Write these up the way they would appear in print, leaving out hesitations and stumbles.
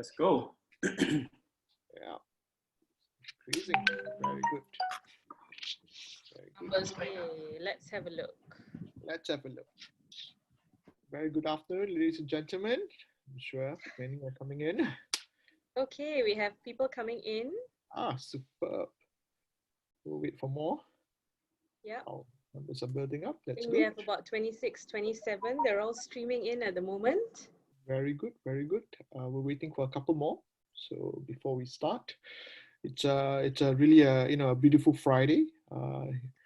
Let's go. Yeah. Increasing. Very good. Very good. Okay, let's have a look. Let's have a look. Very good afternoon, ladies and gentlemen. I'm sure many are coming in. Okay, we have people coming in. Ah, superb. We'll wait for more. Yeah. Our numbers are building up. I That's think good. we have about 26, 27. They're all streaming in at the moment. Very good. Very good. We're waiting for a couple more. So before we start, it's a really a beautiful Friday.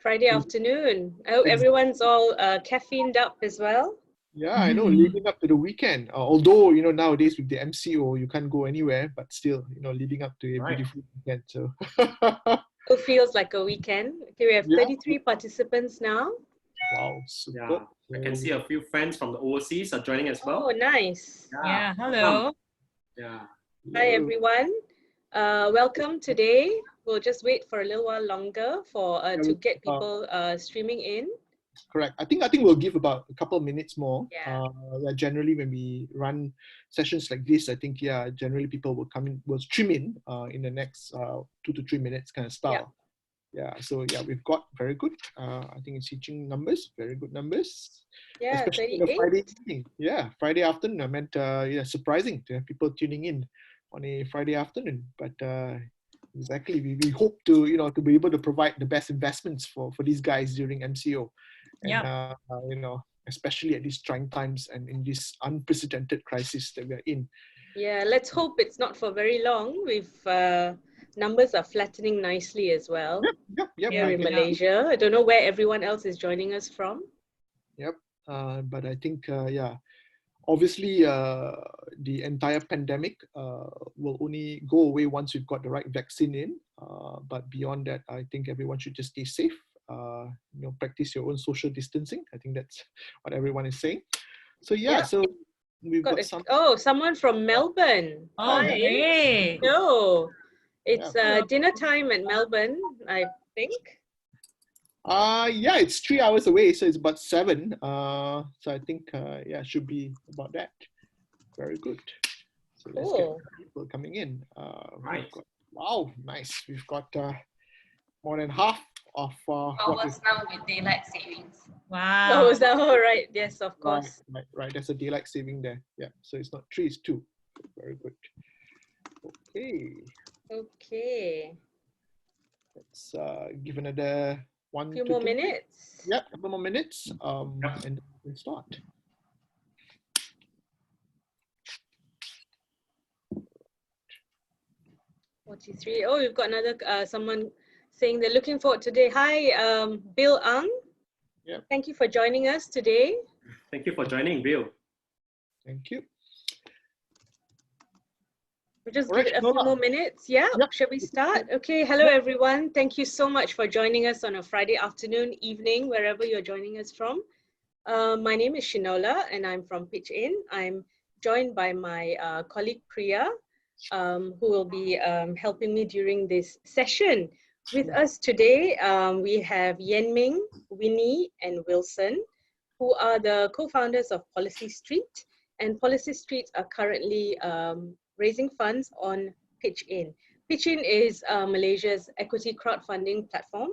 Friday afternoon. I hope everyone's all caffeined up as well. Yeah, I know, leading up to the weekend. Although, nowadays with the MCO, you can't go anywhere, but still, leading up to a beautiful weekend. So It feels like a weekend. Okay, we have 33 participants now. Wow, super. Yeah, I can see a few friends from the overseas are joining as well. Oh, nice. Yeah, hello. Yeah. Hi, everyone. Welcome today. We'll just wait for a little while longer for to get people streaming in. Correct. I think we'll give about a couple of minutes more. Yeah. Generally, when we run sessions like this, I think generally people will stream in the next 2 to 3 minutes kind of style. Yeah. So we've got very good. I think it's reaching numbers, very good numbers. Yeah, especially on a Friday evening. Yeah, Friday afternoon. I meant surprising to have people tuning in on a Friday afternoon. But exactly, we hope to to be able to provide the best investments for these guys during MCO. And, especially at these trying times and in this unprecedented crisis that we're in. Yeah, let's hope it's not for very long. Numbers are flattening nicely as well. Yep. Here in Malaysia. I don't know where everyone else is joining us from. Yep. But I think, obviously the entire pandemic will only go away once we've got the right vaccine in. But beyond that, I think everyone should just stay safe. Practice your own social distancing. I think that's what everyone is saying. So so we've got someone from Melbourne. Oh, Hi. great. No, it's dinner time in Melbourne, I think. It's 3 hours away, so it's about 7. So I think should be about that. Very good. So let's get people coming in. Right. Wow, nice. We've got more than half of hours now with daylight savings. Wow. Oh, is that all right? Yes, of course. Right. There's a daylight saving there. Yeah. So it's not 3, it's 2. Very good. Okay. Let's give another few more minutes. Yeah, a couple more minutes. And we can start. $43. Oh, we've got another someone saying they're looking forward today. Hi, Bill Ang. Yeah. Thank you for joining us today. Thank you for joining, Bill. Thank you. We'll just give it a few more minutes. Yeah, shall we start? Okay, hello everyone. Thank you so much for joining us on a Friday afternoon, evening, wherever you're joining us from. My name is Shinola and I'm from pitchIN. I'm joined by my colleague Priya, who will be helping me during this session. With us today, we have Yenming, Winnie, and Wilson, who are the co-founders of Policystreet. And Policystreet are currently raising funds on pitchIN. pitchIN is Malaysia's equity crowdfunding platform.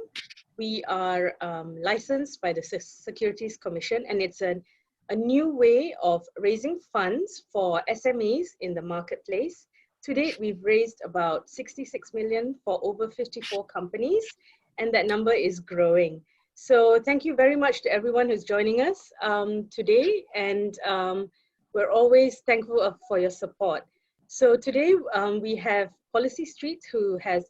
We are licensed by the Securities Commission, and it's a new way of raising funds for SMEs in the marketplace. To date, we've raised about 66 million for over 54 companies, and that number is growing. So thank you very much to everyone who's joining us today, and we're always thankful for your support. So today we have Policystreet, who have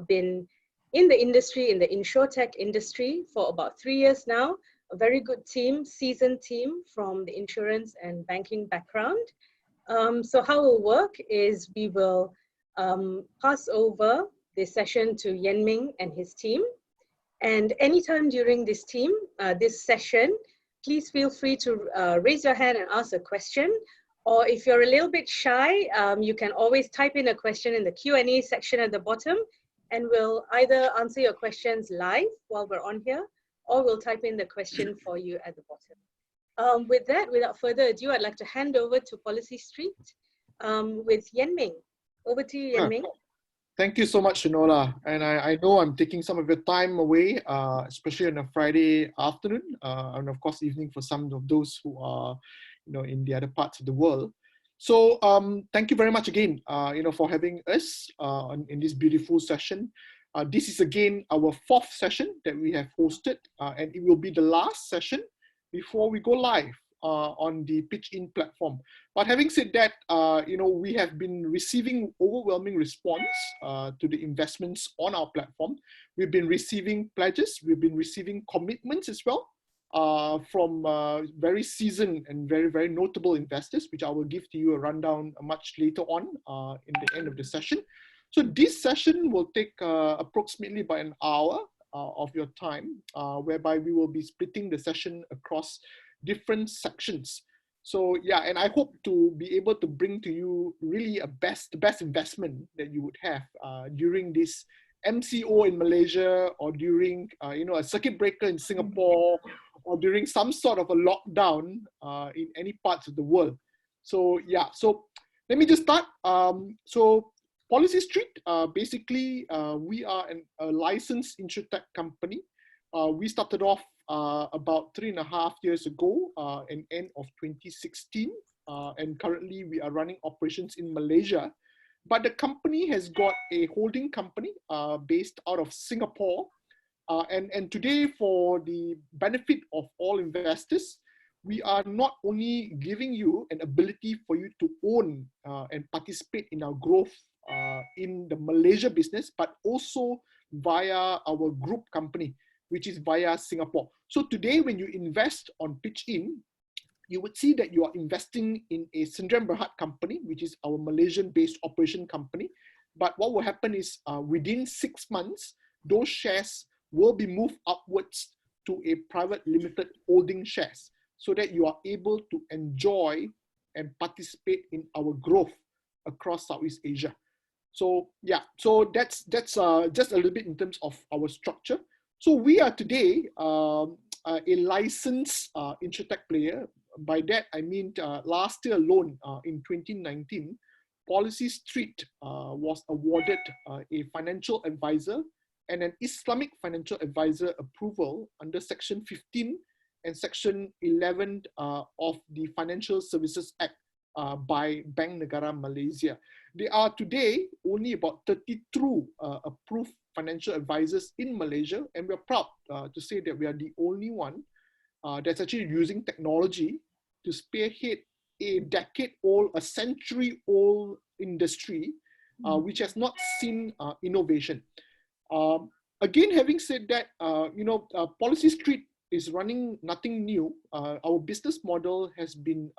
been in the industry, in the Insur Tech industry for about 3 years now. A very good team, seasoned team from the insurance and banking background. So how it will work is we will pass over the session to Yenming and his team. And anytime during this session, please feel free to raise your hand and ask a question. Or if you're a little bit shy, you can always type in a question in the Q&A section at the bottom, and we'll either answer your questions live while we're on here, or we'll type in the question for you at the bottom. With that, without further ado, I'd like to hand over to Policystreet. with Yen Ming. Over to you, Yen Ming. Thank you so much, Shinola. And I know I'm taking some of your time away, especially on a Friday afternoon, and of course evening for some of those who are, in the other parts of the world. So thank you very much again, for having us in this beautiful session. This is again our 4th session that we have hosted, and it will be the last session before we go live on the pitchIN platform. But having said that, we have been receiving overwhelming response to the investments on our platform. We've been receiving pledges, we've been receiving commitments as well from very seasoned and very, very notable investors, which I will give to you a rundown much later on in the end of the session. So this session will take approximately about an hour of your time, whereby we will be splitting the session across different sections. So yeah, and I hope to be able to bring to you really the best investment that you would have during this MCO in Malaysia, or during a circuit breaker in Singapore, or during some sort of a lockdown in any parts of the world. So yeah, so let me just start. So Policystreet, basically we are a licensed Insur Tech company. We started off about 3.5 years ago, in end of 2016, and currently we are running operations in Malaysia. But the company has got a holding company based out of Singapore, and today, for the benefit of all investors, we are not only giving you an ability for you to own and participate in our growth in the Malaysia business, but also via our group company, which is via Singapore. So today, when you invest on pitchIN, you would see that you are investing in a Sdn Bhd company, which is our Malaysian-based operation company. But what will happen is within 6 months, those shares will be moved upwards to a private limited holding shares, so that you are able to enjoy and participate in our growth across Southeast Asia. So yeah, so that's just a little bit in terms of our structure. So we are today a licensed Insur Tech player. By that I mean last year alone, in 2019, Policystreet was awarded a financial advisor and an Islamic financial advisor approval under Section 15 and Section 11 of the Financial Services Act by Bank Negara Malaysia. There are today only about 32 approved financial advisors in Malaysia, and we're proud to say that we are the only one that's actually using technology to spearhead a decade-old, a century-old industry which has not seen innovation. Again, having said that, Policystreet is running nothing new. Our business model has been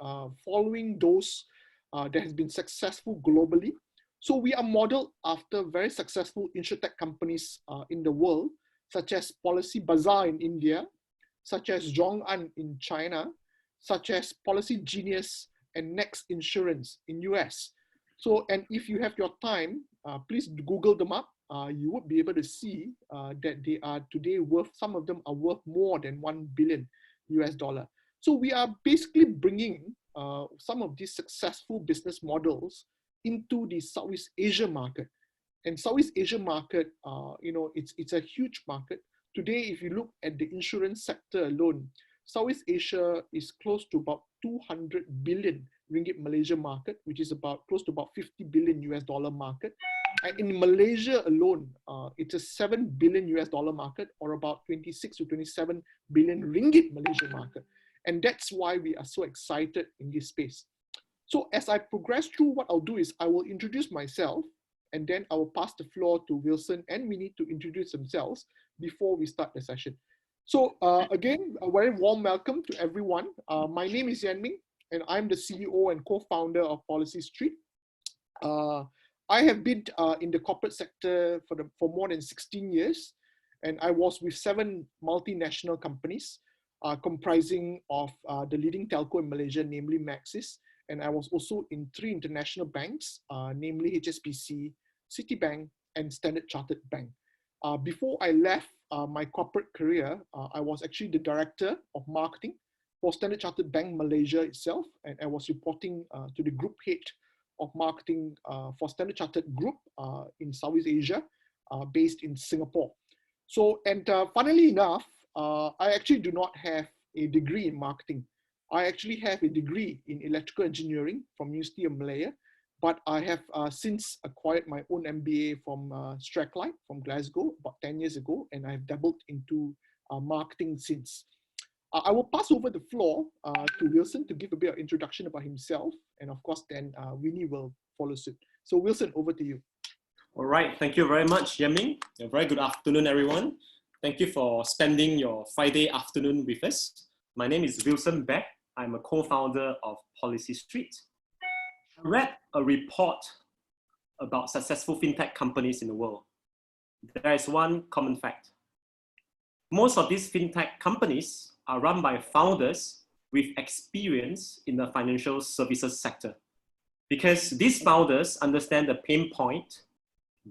following those that has been successful globally. So we are modeled after very successful Insur Tech companies in the world, such as Policy Bazaar in India, such as ZhongAn in China, such as Policy Genius and Next Insurance in US. So, and if you have your time, please Google them up. You would be able to see that they are today worth, some of them are worth more than $1 billion US. So we are basically bringing some of these successful business models into the Southeast Asia market. And Southeast Asia market, it's a huge market. Today, if you look at the insurance sector alone, Southeast Asia is close to about 200 billion ringgit Malaysia market, which is about close to about 50 billion US dollar market. And in Malaysia alone, it's a 7 billion US dollar market, or about 26 to 27 billion ringgit Malaysia market. And that's why we are so excited in this space. So as I progress through, what I'll do is I will introduce myself, and then I will pass the floor to Wilson and Minnie to introduce themselves before we start the session. So again, a very warm welcome to everyone. My name is Yen Ming, and I'm the CEO and co-founder of Policystreet. I have been in the corporate sector for more than 16 years, and I was with 7 multinational companies comprising of the leading telco in Malaysia, namely Maxis, and I was also in 3 international banks, namely HSBC, Citibank, and Standard Chartered Bank. Before I left my corporate career, I was actually the director of marketing for Standard Chartered Bank Malaysia itself, and I was reporting to the group head of Marketing for Standard Chartered Group in Southeast Asia, based in Singapore. So, and funnily enough, I actually do not have a degree in marketing. I actually have a degree in electrical engineering from University of Malaya, but I have since acquired my own MBA from Strathclyde from Glasgow about 10 years ago, and I've dabbled into marketing since. I will pass over the floor to Wilson to give a bit of introduction about himself, and of course then Winnie will follow suit. So Wilson, over to you. All right, thank you very much, Yeming. A very good afternoon, everyone. Thank you for spending your Friday afternoon with us. My name is Wilson Beck. I'm a co-founder of Policystreet. I read a report about successful fintech companies in the world. There is one common fact. Most of these fintech companies are run by founders with experience in the financial services sector, because these founders understand the pain point,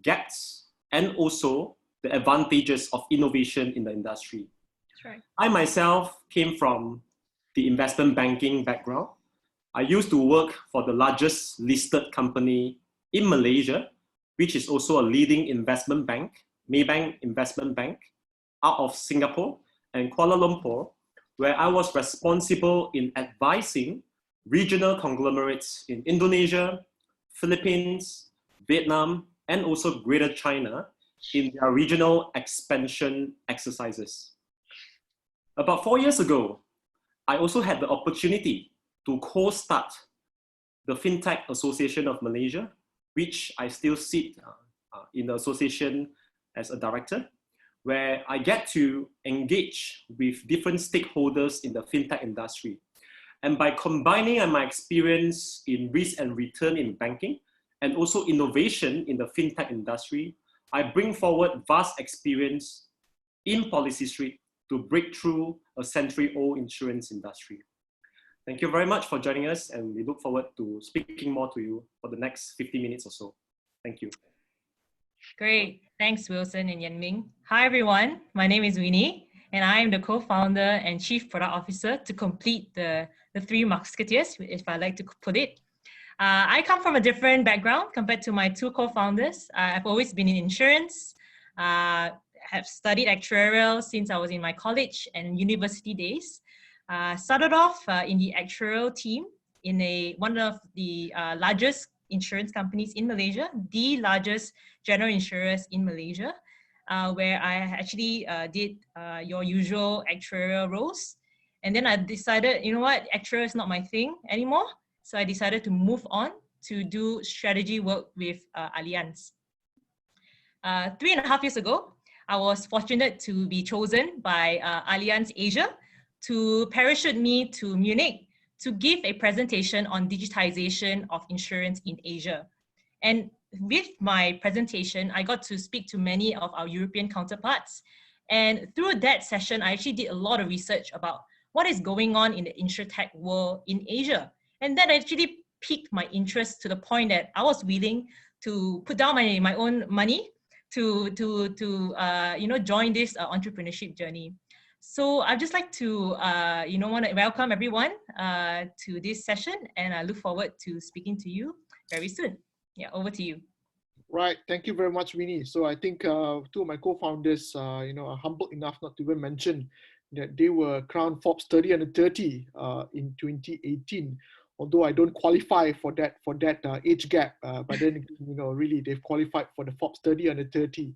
gaps, and also the advantages of innovation in the industry. That's right. I myself came from the investment banking background. I used to work for the largest listed company in Malaysia, which is also a leading investment bank, Maybank Investment Bank, out of Singapore and Kuala Lumpur, where I was responsible in advising regional conglomerates in Indonesia, Philippines, Vietnam, and also Greater China in their regional expansion exercises. About 4 years ago, I also had the opportunity to co-start the FinTech Association of Malaysia, which I still sit in the association as a director, where I get to engage with different stakeholders in the FinTech industry. And by combining my experience in risk and return in banking, and also innovation in the FinTech industry, I bring forward vast experience in Policystreet to break through a century-old insurance industry. Thank you very much for joining us, and we look forward to speaking more to you for the next 50 minutes or so. Thank you. Great. Thanks, Wilson and Yanming. Hi, everyone. My name is Winnie, and I am the co-founder and chief product officer to complete the three musketeers, if I like to put it. I come from a different background compared to my two co-founders. I've always been in insurance, have studied actuarial since I was in my college and university days. Started off in the actuarial team in one of the largest insurance companies in Malaysia, the largest general insurers in Malaysia, where I actually did your usual actuarial roles. And then I decided, you know what, actuarial is not my thing anymore. So I decided to move on to do strategy work with Allianz. 3.5 years ago, I was fortunate to be chosen by Allianz Asia to parachute me to Munich to give a presentation on digitization of insurance in Asia. And with my presentation, I got to speak to many of our European counterparts. And through that session, I actually did a lot of research about what is going on in the Insur Tech world in Asia. And that actually piqued my interest to the point that I was willing to put down my own money to join this entrepreneurship journey. So I'd just like to want to welcome everyone to this session, and I look forward to speaking to you very soon. Yeah, over to you. Right, thank you very much, Winnie. So I think two of my co-founders, are humble enough not to even mention that they were crowned Forbes 30 under 30 in 2018. Although I don't qualify for that age gap, but then really they've qualified for the Forbes 30 under 30,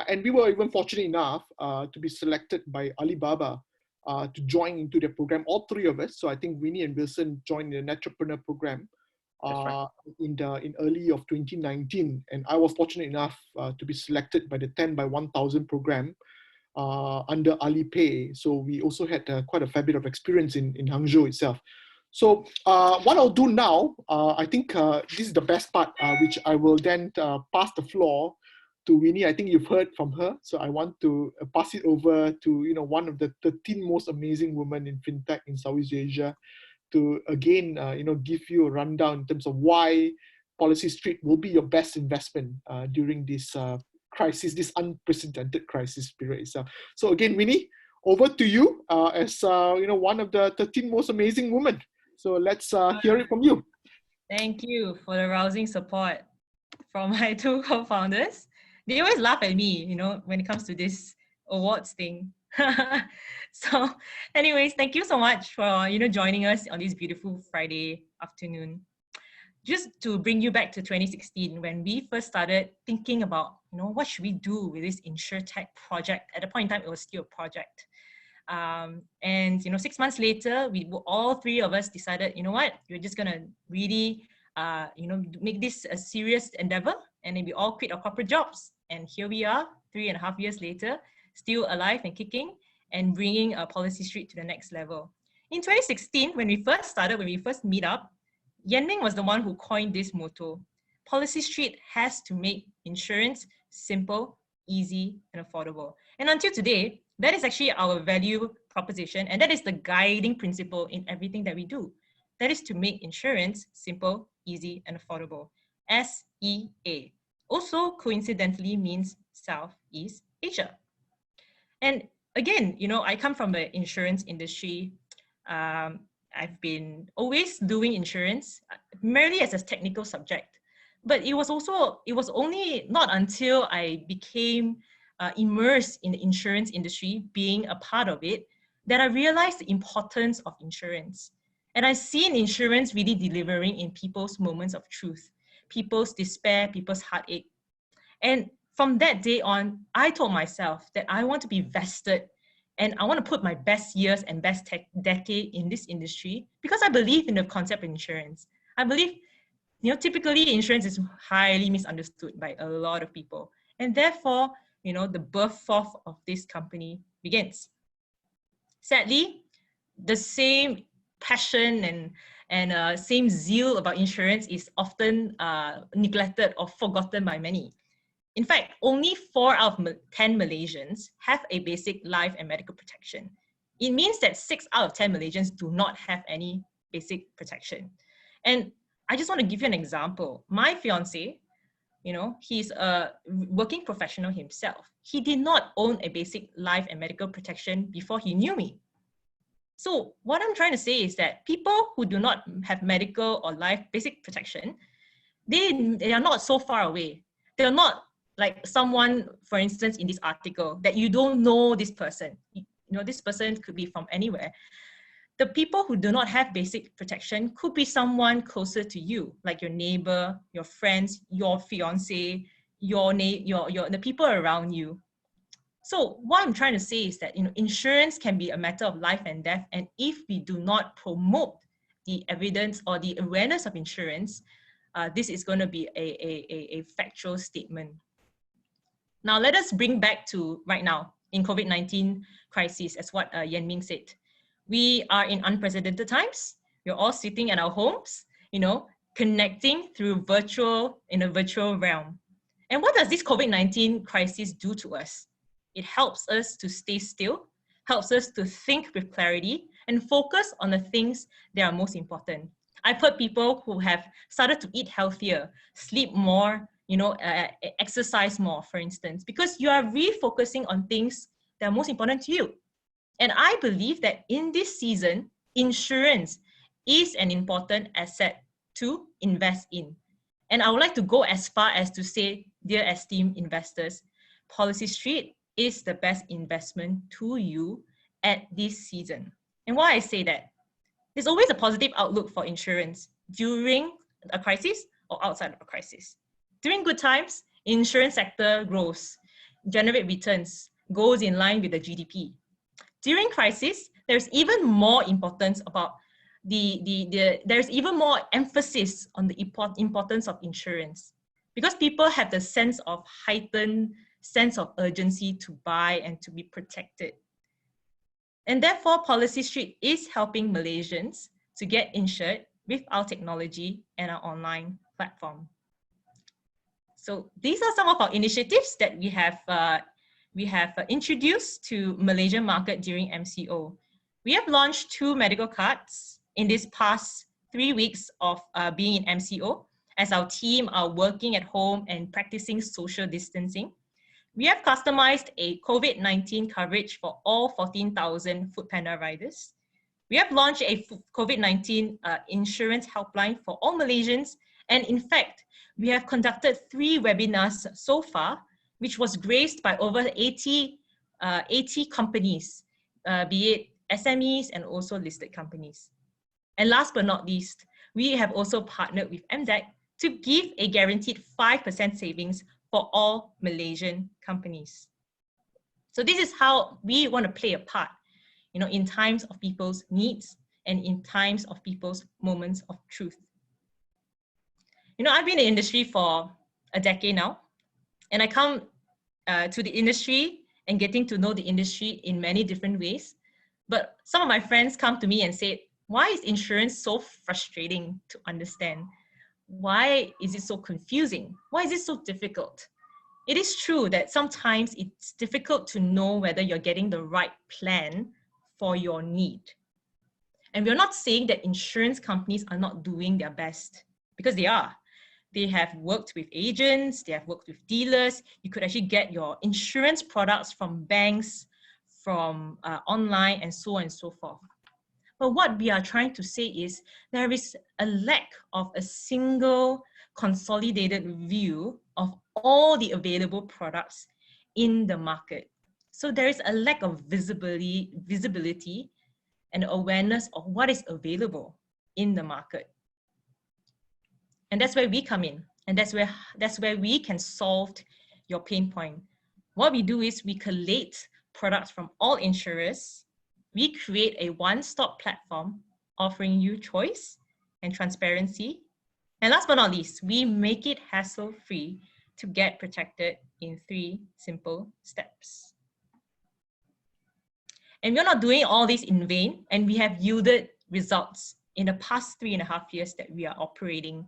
and we were even fortunate enough to be selected by Alibaba to join into their program. All three of us. So I think Winnie and Wilson joined the entrepreneur program in early of 2019, and I was fortunate enough to be selected by the 10 by 1000 program under Alipay. So we also had quite a fair bit of experience in Hangzhou itself. So what I'll do now, I think this is the best part, which I will then pass the floor to Winnie. I think you've heard from her. So I want to pass it over to one of the 13 most amazing women in FinTech in Southeast Asia to again give you a rundown in terms of why Policystreet will be your best investment during this crisis, this unprecedented crisis period itself. So again, Winnie, over to you as one of the 13 most amazing women. So let's hear it from you. Thank you for the rousing support from my two co-founders. They always laugh at me, you know, when it comes to this awards thing. So anyways, thank you so much for, you know, joining us on this beautiful Friday afternoon. Just to bring you back to 2016, when we first started thinking about, you know, what should we do with this Insur Tech project? At the point in time, it was still a project. And, you know, 6 months later, all three of us decided, you know what, we're just gonna really, you know, make this a serious endeavor. And then we all quit our corporate jobs. And here we are, 3.5 years later, still alive and kicking and bringing Policystreet to the next level. In 2016, when we first started, when we first meet up, Yanming was the one who coined this motto. Policystreet has to make insurance simple, easy, and affordable. And until today, that is actually our value proposition, and that is the guiding principle in everything that we do. That is to make insurance simple, easy, and affordable. SEA. Also coincidentally means Southeast Asia. And again, you know, I come from the insurance industry. I've been always doing insurance merely as a technical subject, but it was only not until I became immersed in the insurance industry, being a part of it, that I realized the importance of insurance. And I've seen insurance really delivering in people's moments of truth, people's despair, people's heartache. And from that day on, I told myself that I want to be vested and I want to put my best years and best decade in this industry because I believe in the concept of insurance. I believe, you know, typically insurance is highly misunderstood by a lot of people. And therefore, you know, the birth forth of this company begins. Sadly, the same passion and same zeal about insurance is often neglected or forgotten by many. In fact, only 4 out of 10 Malaysians have a basic life and medical protection. It means that 6 out of 10 Malaysians do not have any basic protection. And I just want to give you an example. My fiance, you know, he's a working professional himself. He did not own a basic life and medical protection before he knew me. So what I'm trying to say is that people who do not have medical or life basic protection, they are not so far away. They're not like someone, for instance, in this article, that you don't know this person. You know, this person could be from anywhere. The people who do not have basic protection could be someone closer to you, like your neighbor, your friends, your fiance, the people around you. So what I'm trying to say is that, you know, insurance can be a matter of life and death. And if we do not promote the evidence or the awareness of insurance, this is going to be a factual statement. Now, let us bring back to right now in COVID-19 crisis, as what Yanming said. We are in unprecedented times. We're all sitting at our homes, you know, connecting through in a virtual realm. And what does this COVID-19 crisis do to us? It helps us to stay still, helps us to think with clarity and focus on the things that are most important. I've heard people who have started to eat healthier, sleep more, you know, exercise more, for instance, because you are refocusing on things that are most important to you. And I believe that in this season, insurance is an important asset to invest in. And I would like to go as far as to say, dear esteemed investors, Policystreet is the best investment to you at this season. And why I say that? There's always a positive outlook for insurance during a crisis or outside of a crisis. During good times, insurance sector grows, generate returns, goes in line with the GDP. During crisis, there's even more importance about there's even more emphasis on the importance of insurance because people have the sense of heightened sense of urgency to buy and to be protected. And therefore, Policystreet is helping Malaysians to get insured with our technology and our online platform. So these are some of our initiatives that we have introduced to Malaysian market during MCO. We have launched 2 medical cards in this past 3 weeks of being in MCO as our team are working at home and practicing social distancing. We have customized a COVID-19 coverage for all 14,000 Foodpanda riders. We have launched a COVID-19 insurance helpline for all Malaysians. And in fact, we have conducted 3 webinars so far, which was graced by over 80 companies, be it SMEs and also listed companies. And last but not least, we have also partnered with MDEC to give a guaranteed 5% savings for all Malaysian companies. So this is how we want to play a part, in times of people's needs and in times of people's moments of truth. I've been in the industry for a decade now, and I come to the industry and getting to know the industry in many different ways. But some of my friends come to me and say, why is insurance so frustrating to understand? Why is it so confusing? Why is it so difficult? It is true that sometimes it's difficult to know whether you're getting the right plan for your need. And we're not saying that insurance companies are not doing their best, because they are. They have worked with agents, they have worked with dealers. You could actually get your insurance products from banks, from online, and so on and so forth. But what we are trying to say is there is a lack of a single consolidated view of all the available products in the market. So there is a lack of visibility and awareness of what is available in the market. And that's where we come in. And that's where we can solve your pain point. What we do is we collate products from all insurers. We create a one-stop platform offering you choice and transparency. And last but not least, we make it hassle-free to get protected in 3 simple steps. And we're not doing all this in vain, and we have yielded results in the past 3.5 years that we are operating.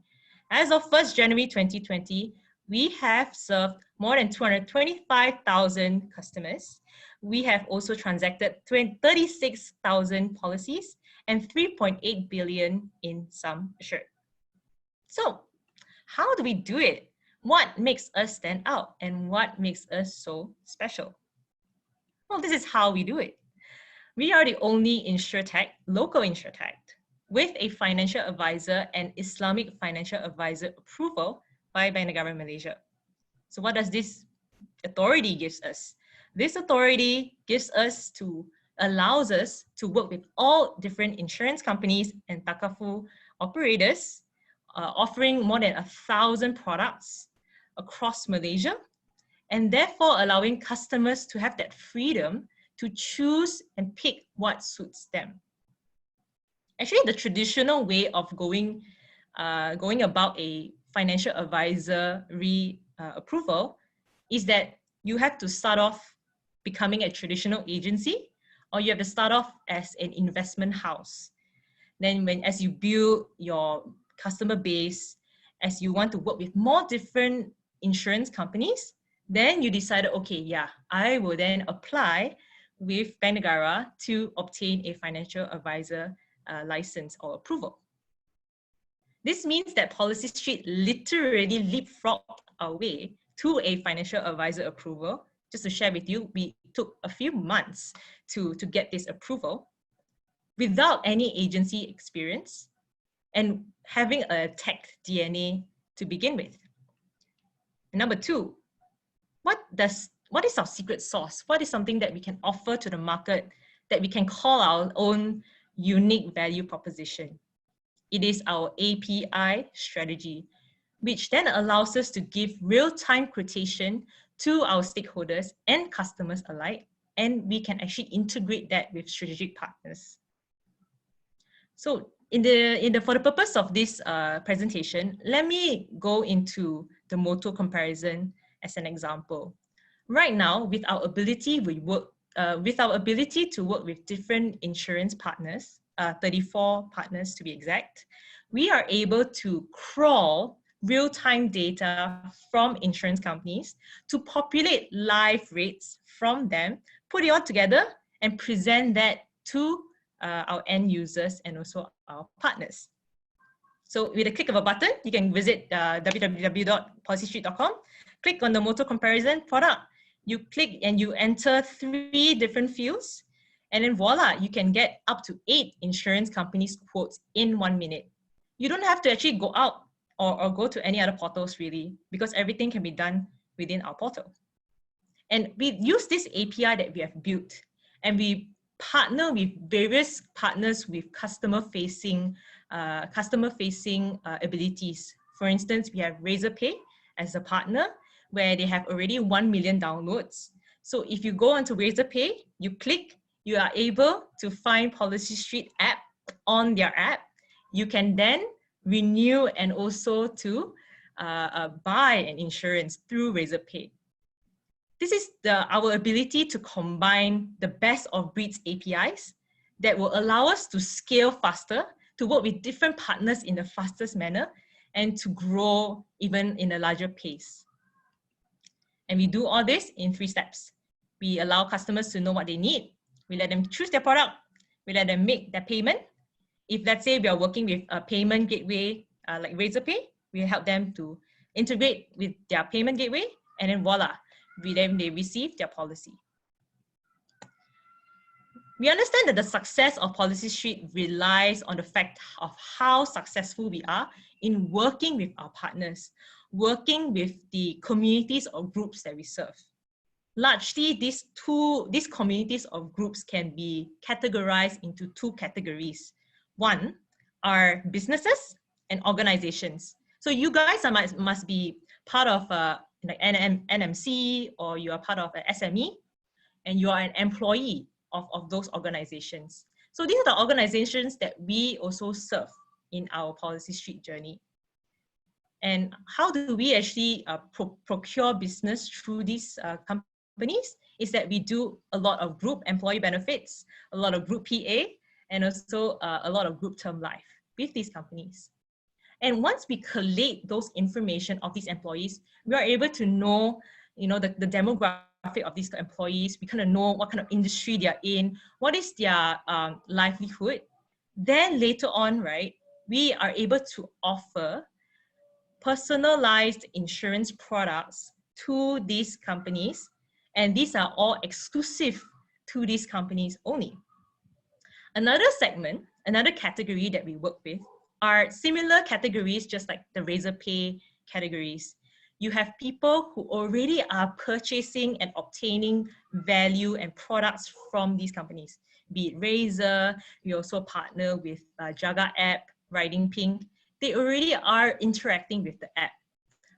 As of 1st January 2020, we have served more than 225,000 customers. We have also transacted 36,000 policies and 3.8 billion in sum assured. So how do we do it? What makes us stand out and what makes us so special? Well, this is how we do it. We are the only Insur Tech, local Insur Tech, with a financial advisor and Islamic financial advisor approval by Bank Negara Malaysia. So what does this authority gives us? This authority allows us to work with all different insurance companies and takafu operators, offering more than 1,000 products across Malaysia, and therefore allowing customers to have that freedom to choose and pick what suits them. Actually, the traditional way of going about a financial advisory approval is that you have to start off becoming a traditional agency, or you have to start off as an investment house. Then as you build your customer base, as you want to work with more different insurance companies, then you decided, okay, yeah, I will then apply with Bank Negara to obtain a financial advisor license or approval. This means that Policystreet literally leapfrogged our way to a financial advisor approval. Just to share with you, we took a few months to get this approval without any agency experience and having a tech DNA to begin with. And number 2, what is our secret sauce? What is something that we can offer to the market that we can call our own unique value proposition? It is our API strategy, which then allows us to give real-time quotation to our stakeholders and customers alike, and we can actually integrate that with strategic partners. So for the purpose of this presentation, let me go into the motor comparison as an example. Right now, with our ability to work with different insurance partners, 34 partners to be exact, we are able to crawl real-time data from insurance companies to populate live rates from them, put it all together and present that to our end users and also our partners. So with a click of a button, you can visit www.policystreet.com, click on the motor comparison product, you click and you enter 3 different fields, And then voila, you can get up to 8 insurance companies' quotes in 1 minute. You don't have to actually go out or go to any other portals really, because everything can be done within our portal. And we use this API that we have built, and we partner with various partners with customer-facing abilities. For instance, we have Razorpay as a partner, where they have already 1 million downloads. So if you go onto Razorpay, you click, you are able to find Policystreet app on their app. You can then renew and also to buy an insurance through Razorpay. This is our ability to combine the best of breeds APIs that will allow us to scale faster, to work with different partners in the fastest manner, and to grow even in a larger pace. And we do all this in 3 steps. We allow customers to know what they need. We let them choose their product. We let them make their payment. If let's say we are working with a payment gateway like Razorpay, we help them to integrate with their payment gateway, and then voila, they receive their policy. We understand that the success of Policystreet relies on the fact of how successful we are in working with our partners, working with the communities or groups that we serve. Largely, these communities or groups can be categorized into 2 categories. One are businesses and organizations. So you guys must be part of like NMC, or you are part of an SME, and you are an employee of those organizations. So these are the organizations that we also serve in our Policystreet journey. And how do we actually procure business through these companies? Is that we do a lot of group employee benefits, a lot of group PA, and also a lot of group term life with these companies. And once we collate those information of these employees, we are able to know, the demographic of these employees. We kind of know what kind of industry they are in, what is their livelihood. Then later on, right, we are able to offer personalized insurance products to these companies. And these are all exclusive to these companies only. Another segment, another category that we work with are similar categories, just like the Razorpay categories. You have people who already are purchasing and obtaining value and products from these companies, be it Razor. We also partner with Jaga app, Riding Pink. They already are interacting with the app.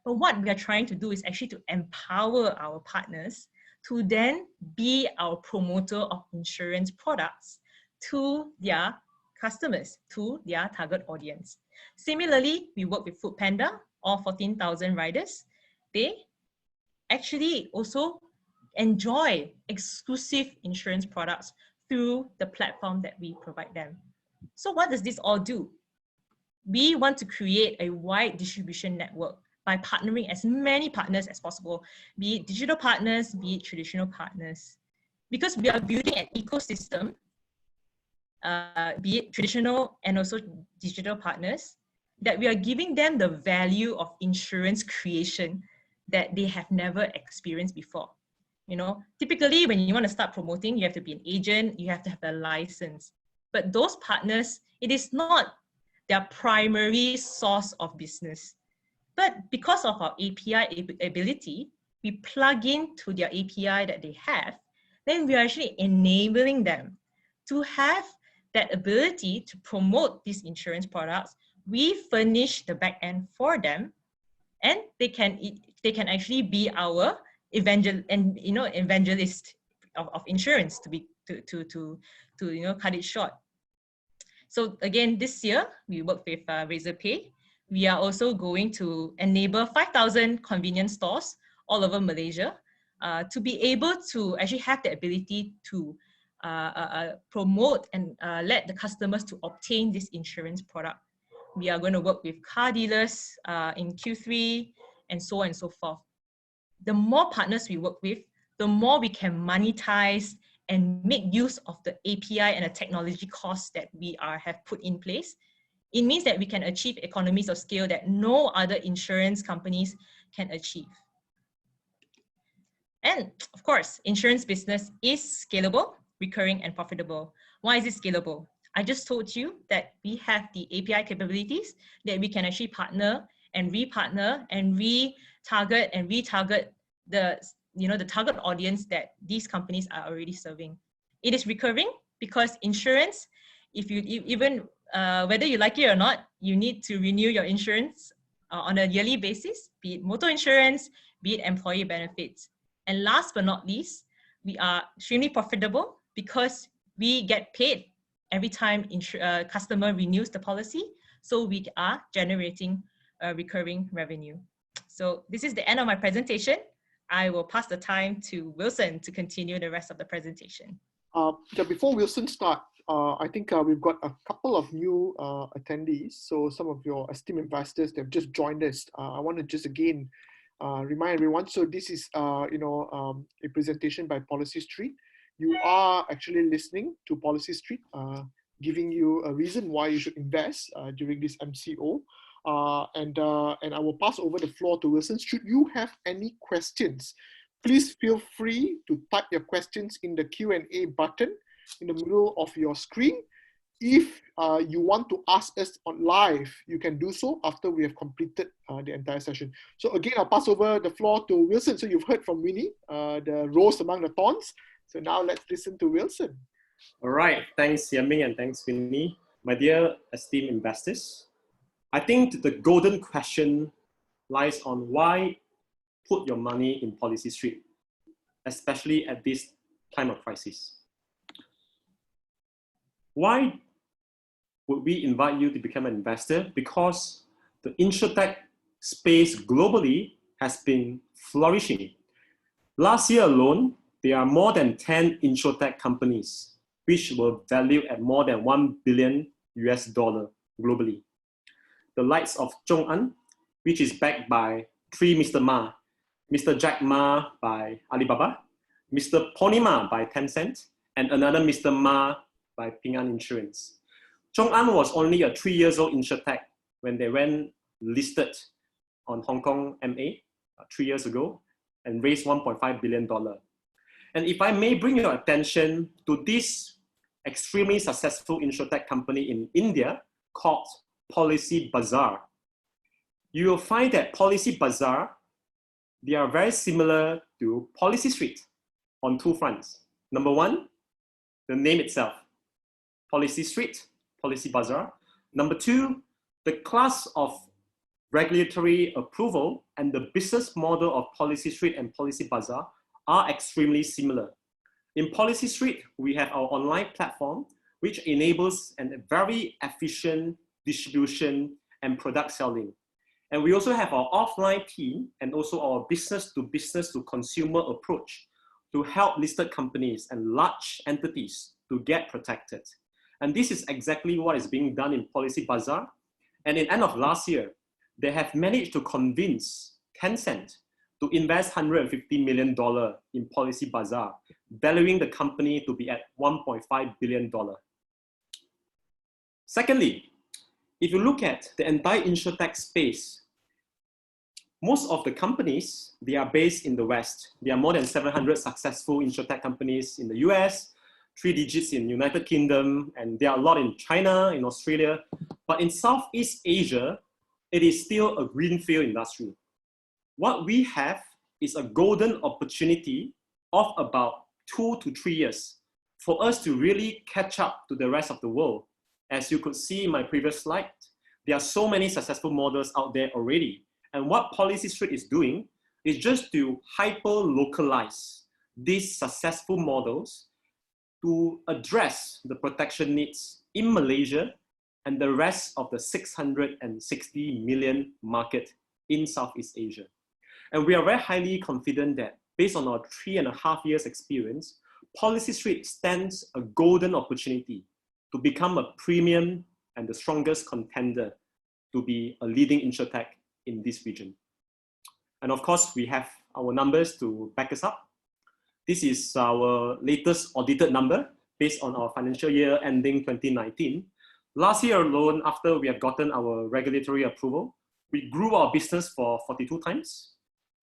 But what we are trying to do is actually to empower our partners to then be our promoter of insurance products to their customers, to their target audience. Similarly, we work with Foodpanda, all 14,000 riders. They actually also enjoy exclusive insurance products through the platform that we provide them. So what does this all do? We want to create a wide distribution network by partnering as many partners as possible, be it digital partners, be it traditional partners. Because we are building an ecosystem, be it traditional and also digital partners, that we are giving them the value of insurance creation that they have never experienced before. Typically when you want to start promoting, you have to be an agent, you have to have a license. But those partners, it is not their primary source of business. But because of our API ability, we plug into their API that they have, then we are actually enabling them to have that ability to promote these insurance products. We furnish the back end for them, and they can actually be our evangelist of insurance, to cut it short. So again, this year we work with Razorpay. We are also going to enable 5,000 convenience stores all over Malaysia to be able to actually have the ability to promote and let the customers to obtain this insurance product. We are going to work with car dealers in Q3 and so on and so forth. The more partners we work with, the more we can monetize and make use of the API and the technology costs that we have put in place. It means that we can achieve economies of scale that no other insurance companies can achieve. And of course, insurance business is scalable. recurring, and profitable. Why is it scalable? I just told you that we have the API capabilities that we can actually partner and repartner and retarget the the target audience that these companies are already serving. It is recurring because insurance, if you even whether you like it or not, you need to renew your insurance on a yearly basis, be it motor insurance, be it employee benefits. And last but not least, we are extremely profitable because we get paid every time customer renews the policy. So we are generating recurring revenue. So this is the end of my presentation. I will pass the time to Wilson to continue the rest of the presentation. Before Wilson starts, I think we've got a couple of new attendees. So some of your esteemed investors that have just joined us. I want to just again remind everyone. So this is a presentation by Policystreet. You are actually listening to Policystreet, giving you a reason why you should invest during this MCO. And I will pass over the floor to Wilson. Should you have any questions, please feel free to type your questions in the Q&A button in the middle of your screen. If you want to ask us on live, you can do so after we have completed the entire session. So again, I'll pass over the floor to Wilson. So you've heard from Winnie, the rose among the thorns. So now let's listen to Wilson. All right, thanks Yan-Ming and thanks Winnie. My dear esteemed investors, I think the golden question lies on why put your money in Policystreet, especially at this time of crisis. Why would we invite you to become an investor? Because the Insur Tech space globally has been flourishing. Last year alone, there are more than 10 Insur Tech companies which were valued at more than $1 billion globally. The likes of ZhongAn, which is backed by three Mr. Ma, Mr. Jack Ma by Alibaba, Mr. Pony Ma by Tencent, and another Mr. Ma by Ping An Insurance. ZhongAn was only a 3-year-old Insur Tech when they went listed on Hong Kong MA 3 years ago and raised $1.5 billion. And if I may bring your attention to this extremely successful Insur Tech company in India called Policybazar, you will find that Policybazar, they are very similar to Policystreet on two fronts. Number one, the name itself, Policystreet, Policybazar. Number two, the class of regulatory approval and the business model of Policystreet and Policybazar are extremely similar. In Policystreet, we have our online platform, which enables a very efficient distribution and product selling. And we also have our offline team and also our business to consumer approach to help listed companies and large entities to get protected. And this is exactly what is being done in Policybazar. And in end of last year, they have managed to convince Tencent to invest $150 million in Policybazar, valuing the company to be at $1.5 billion. Secondly, if you look at the entire Insur Tech space, most of the companies, they are based in the West. There are more than 700 successful Insur Tech companies in the US, 3 digits in United Kingdom, and there are a lot in China, in Australia. But in Southeast Asia, it is still a greenfield industry. What we have is a golden opportunity of about 2 to 3 years for us to really catch up to the rest of the world. As you could see in my previous slide, there are so many successful models out there already. And what Policystreet is doing is just to hyper-localize these successful models to address the protection needs in Malaysia and the rest of the 660 million market in Southeast Asia. And we are very highly confident that based on our 3.5 years experience, Policystreet stands a golden opportunity to become a premium and the strongest contender to be a leading Insur Tech in this region. And of course, we have our numbers to back us up. This is our latest audited number based on our financial year ending 2019. Last year alone, after we have gotten our regulatory approval, we grew our business for 42 times.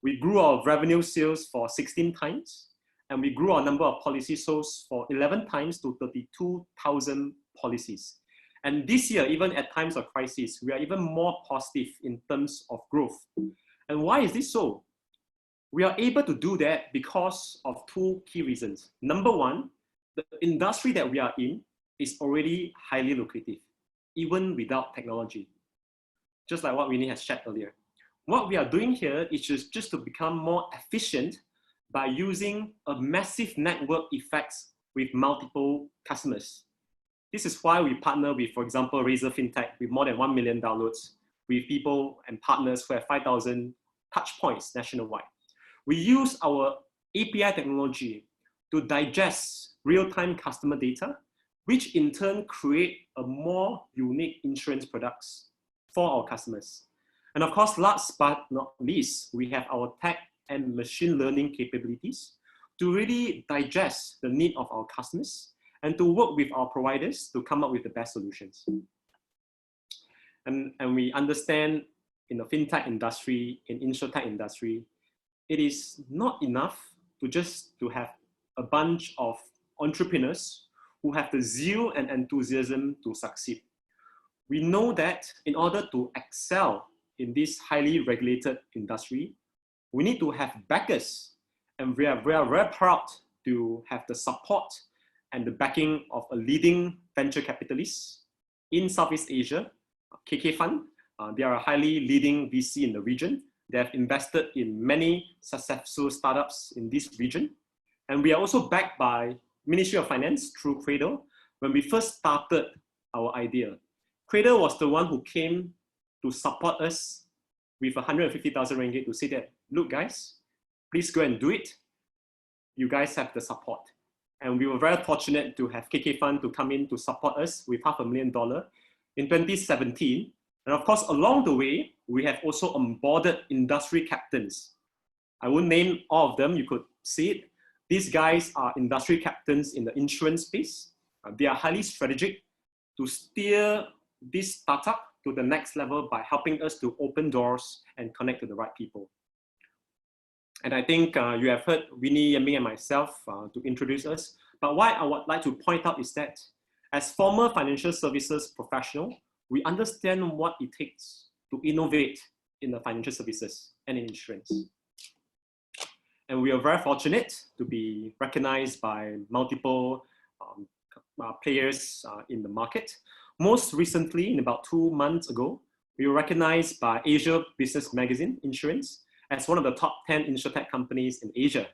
We grew our revenue sales for 16 times. and we grew our number of policies sold for 11 times to 32,000 policies. And this year, even at times of crisis, we are even more positive in terms of growth. And why is this so? We are able to do that because of two key reasons. Number one, the industry that we are in is already highly lucrative, even without technology. Just like what Winnie has shared earlier. What we are doing here is just to become more efficient by using a massive network effects with multiple customers. This is why we partner with, for example, Razor FinTech with more than 1 million downloads, with people and partners who have 5,000 touch points nationwide. We use our API technology to digest real-time customer data, which in turn create a more unique insurance products for our customers. And of course, last but not least, we have our tech and machine learning capabilities to really digest the need of our customers and to work with our providers to come up with the best solutions. And we understand in the fintech industry, in Insur Tech industry, it is not enough to have a bunch of entrepreneurs who have the zeal and enthusiasm to succeed. We know that in order to excel in this highly regulated industry, we need to have backers, and we are very proud to have the support and the backing of a leading venture capitalist in Southeast Asia, KK Fund. They are a highly leading VC in the region. They have invested in many successful startups in this region. And we are also backed by Ministry of Finance through Cradle. When we first started our idea, Cradle was the one who came to support us with 150,000 ringgit to say that, look guys, please go and do it. You guys have the support. And we were very fortunate to have KK Fund to come in to support us with $500,000 in 2017. And of course, along the way, we have also onboarded industry captains. I won't name all of them, you could see it. These guys are industry captains in the insurance space. They are highly strategic to steer this startup to the next level by helping us to open doors and connect to the right people. And I think you have heard Winnie, Yanming, and myself to introduce us. But what I would like to point out is that as former financial services professional, we understand what it takes to innovate in the financial services and in insurance. And we are very fortunate to be recognized by multiple players in the market. Most recently, in about 2 months ago, we were recognized by Asia Business Magazine Insurance as one of the top 10 insurtech companies in Asia,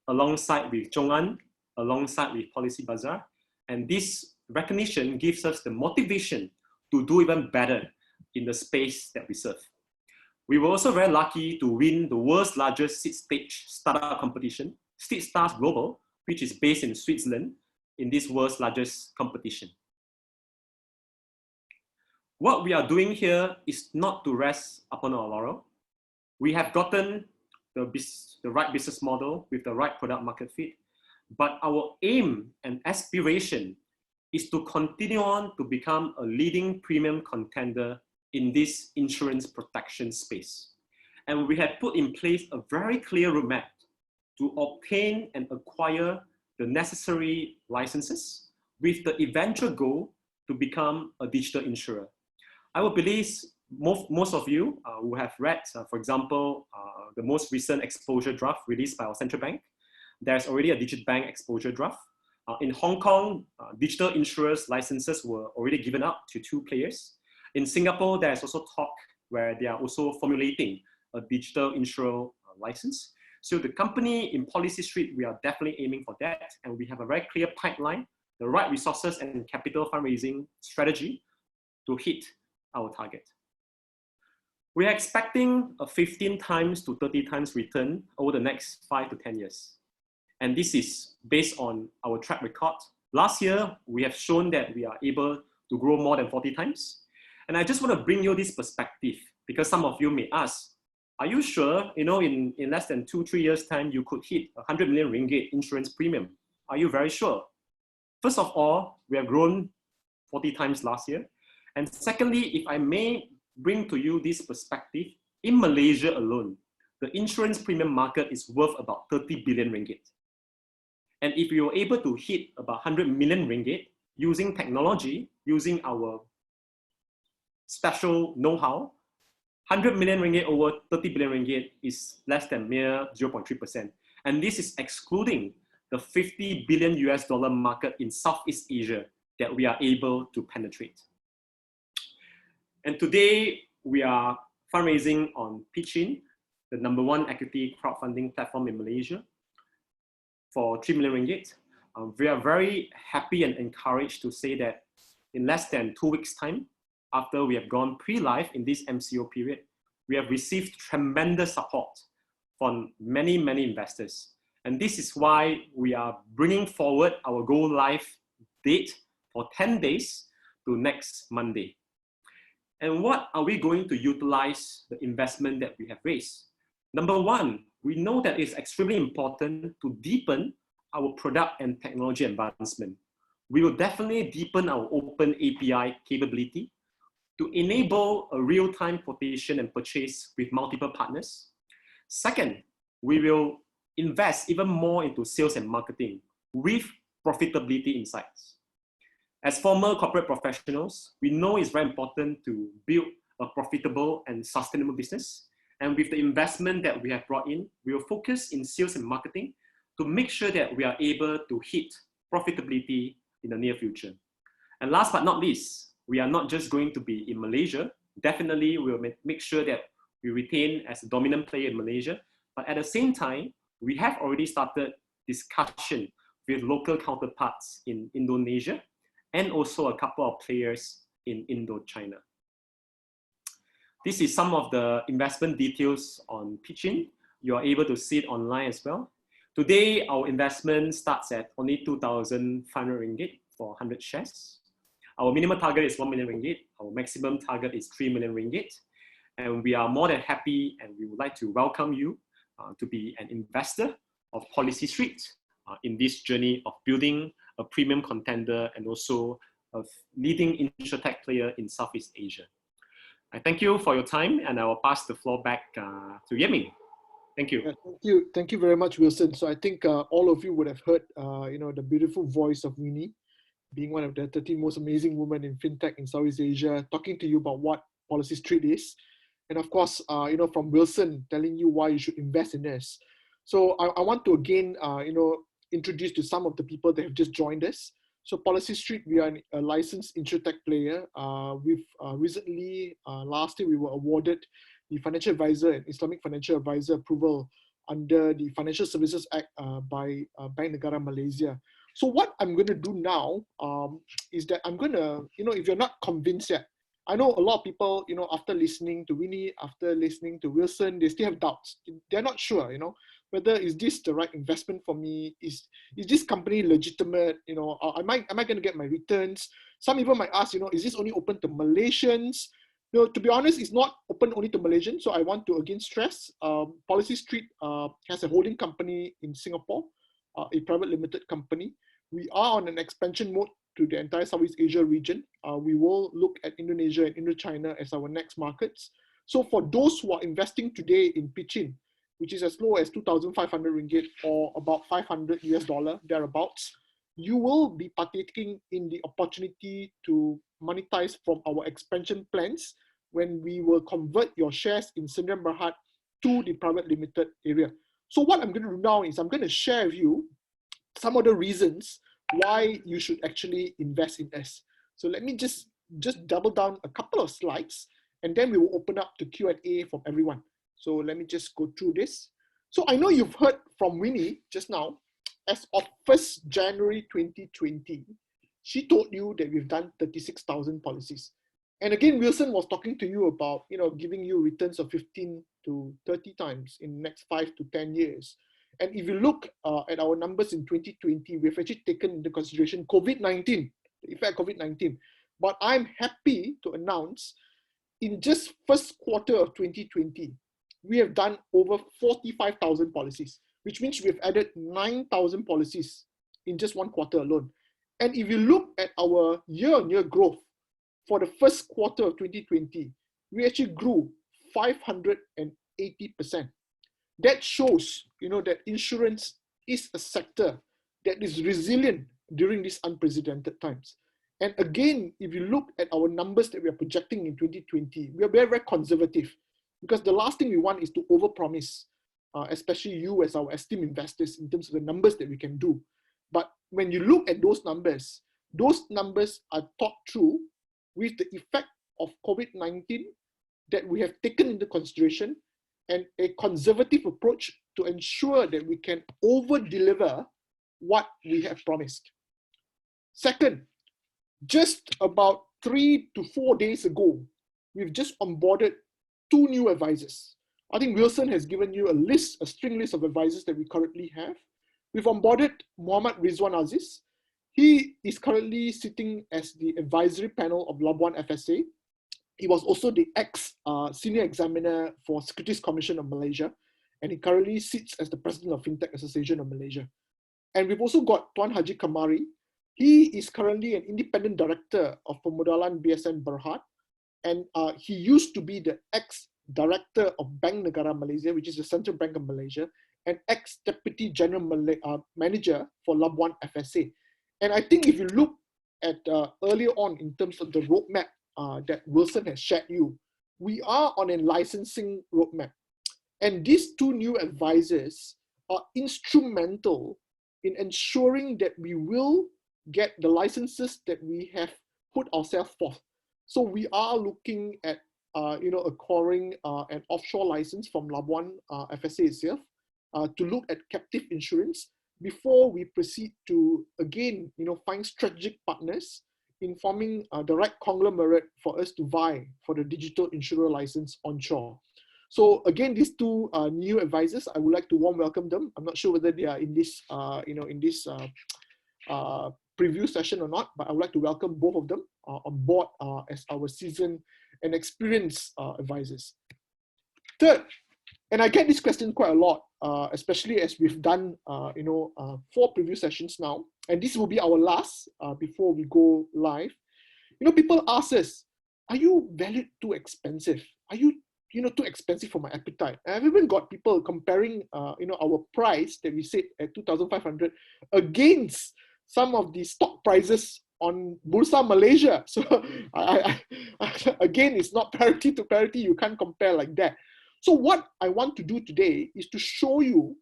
alongside with ZhongAn, alongside with Policy Bazaar. And this recognition gives us the motivation to do even better in the space that we serve. We were also very lucky to win the world's largest seed stage startup competition, Seed Stars Global, which is based in Switzerland, in this world's largest competition. What we are doing here is not to rest upon our laurel. We have gotten the right business model with the right product market fit, but our aim and aspiration is to continue on to become a leading premium contender in this insurance protection space. And we have put in place a very clear roadmap to obtain and acquire the necessary licenses with the eventual goal to become a digital insurer. I would believe most of you who have read, for example, the most recent exposure draft released by our central bank. There's already a digital bank exposure draft. In Hong Kong, digital insurers licenses were already given out to 2 players. In Singapore, there's also talk where they are also formulating a digital insurer license. So the company in Policystreet, we are definitely aiming for that. And we have a very clear pipeline, the right resources and capital fundraising strategy to hit our target. We are expecting a 15 times to 30 times return over the next 5 to 10 years. And this is based on our track record. Last year, we have shown that we are able to grow more than 40 times. And I just want to bring you this perspective because some of you may ask, are you sure, in less than 2-3 years time, you could hit 100 million ringgit insurance premium? Are you very sure? First of all, we have grown 40 times last year. And secondly, if I may bring to you this perspective, in Malaysia alone, the insurance premium market is worth about 30 billion ringgit. And if we were able to hit about 100 million ringgit using technology, using our special know-how, 100 million ringgit over 30 billion ringgit is less than mere 0.3%. And this is excluding the $50 billion market in Southeast Asia that we are able to penetrate. And today we are fundraising on pitchIN, the #1 equity crowdfunding platform in Malaysia, for 3 million ringgit. We are very happy and encouraged to say that in less than 2 weeks' time, after we have gone pre-live in this MCO period, we have received tremendous support from many, many investors. And this is why we are bringing forward our go live date for 10 days to next Monday. And what are we going to utilize the investment that we have raised? #1, we know that it's extremely important to deepen our product and technology advancement. We will definitely deepen our open API capability to enable a real-time quotation and purchase with multiple partners. Second, we will invest even more into sales and marketing with profitability insights. As former corporate professionals, we know it's very important to build a profitable and sustainable business. And with the investment that we have brought in, we will focus in sales and marketing to make sure that we are able to hit profitability in the near future. And last but not least, we are not just going to be in Malaysia. Definitely, we will make sure that we retain as a dominant player in Malaysia. But at the same time, we have already started discussion with local counterparts in Indonesia and also a couple of players in Indochina. This is some of the investment details on pitchIN. You are able to see it online as well. Today, our investment starts at only 2,500 ringgit for 100 shares. Our minimum target is 1 million ringgit. Our maximum target is 3 million ringgit. And we are more than happy and we would like to welcome you to be an investor of Policystreet in this journey of building a premium contender and also a leading Insur Tech player in Southeast Asia. I thank you for your time and I will pass the floor back to Yeming. Thank you. Thank you very much, Wilson. So I think all of you would have heard the beautiful voice of Winnie, being one of the 30 most amazing women in fintech in Southeast Asia, talking to you about what Policystreet is. And of course, from Wilson telling you why you should invest in this. So I want to again, introduce to some of the people that have just joined us. So Policystreet, we are a licensed Insur Tech player. We've recently, last year, we were awarded the Financial Advisor and Islamic Financial Advisor approval under the Financial Services Act by Bank Negara Malaysia. So what I'm going to do now is that I'm going to, if you're not convinced yet, I know a lot of people, after listening to Winnie, after listening to Wilson, they still have doubts. They're not sure, whether is this the right investment for me? Is this company legitimate? Am I going to get my returns? Some people might ask, is this only open to Malaysians? To be honest, it's not open only to Malaysians. So I want to again stress, Policystreet has a holding company in Singapore, a private limited company. We are on an expansion mode to the entire Southeast Asia region. We will look at Indonesia and Indochina as our next markets. So for those who are investing today in pitchIN, which is as low as 2,500 ringgit or about $500 thereabouts, you will be partaking in the opportunity to monetize from our expansion plans when we will convert your shares in Sdn Bhd to the private limited area. So what I'm going to do now is I'm going to share with you some of the reasons why you should actually invest in us. So let me just double down a couple of slides and then we will open up to Q&A from everyone. So let me just go through this. So I know you've heard from Winnie just now. As of 1st January 2020, she told you that we've done 36,000 policies. And again, Wilson was talking to you about, giving you returns of 15 to 30 times in the next 5 to 10 years. And if you look at our numbers in 2020, we've actually taken into consideration COVID-19, the effect of COVID-19. But I'm happy to announce in just first quarter of 2020, we have done over 45,000 policies, which means we've added 9,000 policies in just one quarter alone. And if you look at our year-on-year growth for the first quarter of 2020, we actually grew 580%. That shows, that insurance is a sector that is resilient during these unprecedented times. And again, if you look at our numbers that we are projecting in 2020, we are very, very conservative, because the last thing we want is to overpromise, especially you as our esteemed investors, in terms of the numbers that we can do. But when you look at those numbers are thought through with the effect of COVID-19 that we have taken into consideration, and a conservative approach to ensure that we can over-deliver what we have promised. Second, just about 3 to 4 days ago, we've just onboarded 2 new advisors. I think Wilson has given you a string list of advisors that we currently have. We've onboarded Muhammad Rizwan Aziz. He is currently sitting as the advisory panel of Labuan FSA. He was also the ex-senior examiner for Securities Commission of Malaysia, and he currently sits as the president of Fintech Association of Malaysia. And we've also got Tuan Haji Kamari. He is currently an independent director of Pemodalan BSN Berhad, and he used to be the ex-director of Bank Negara Malaysia, which is the Central Bank of Malaysia, and ex-deputy general manager for Labuan FSA. And I think if you look at earlier on in terms of the roadmap that Wilson has shared you, we are on a licensing roadmap. And these 2 new advisors are instrumental in ensuring that we will get the licenses that we have put ourselves forth. So we are looking at acquiring an offshore license from Labuan FSA itself to look at captive insurance before we proceed to, again, find strategic partners in forming the right conglomerate for us to vie for the digital insurer license onshore. So again, these 2 new advisors, I would like to warm welcome them. I'm not sure whether they are in this, preview session or not, but I would like to welcome both of them on board as our seasoned and experienced advisors. Third, and I get this question quite a lot, especially as we've done 4 preview sessions now, and this will be our last before we go live. People ask us, are you valued too expensive? Are you too expensive for my appetite? And I've even got people comparing our price that we set at 2,500 against some of the stock prices on Bursa Malaysia. So again, it's not parity to parity. You can't compare like that. So what I want to do today is to show you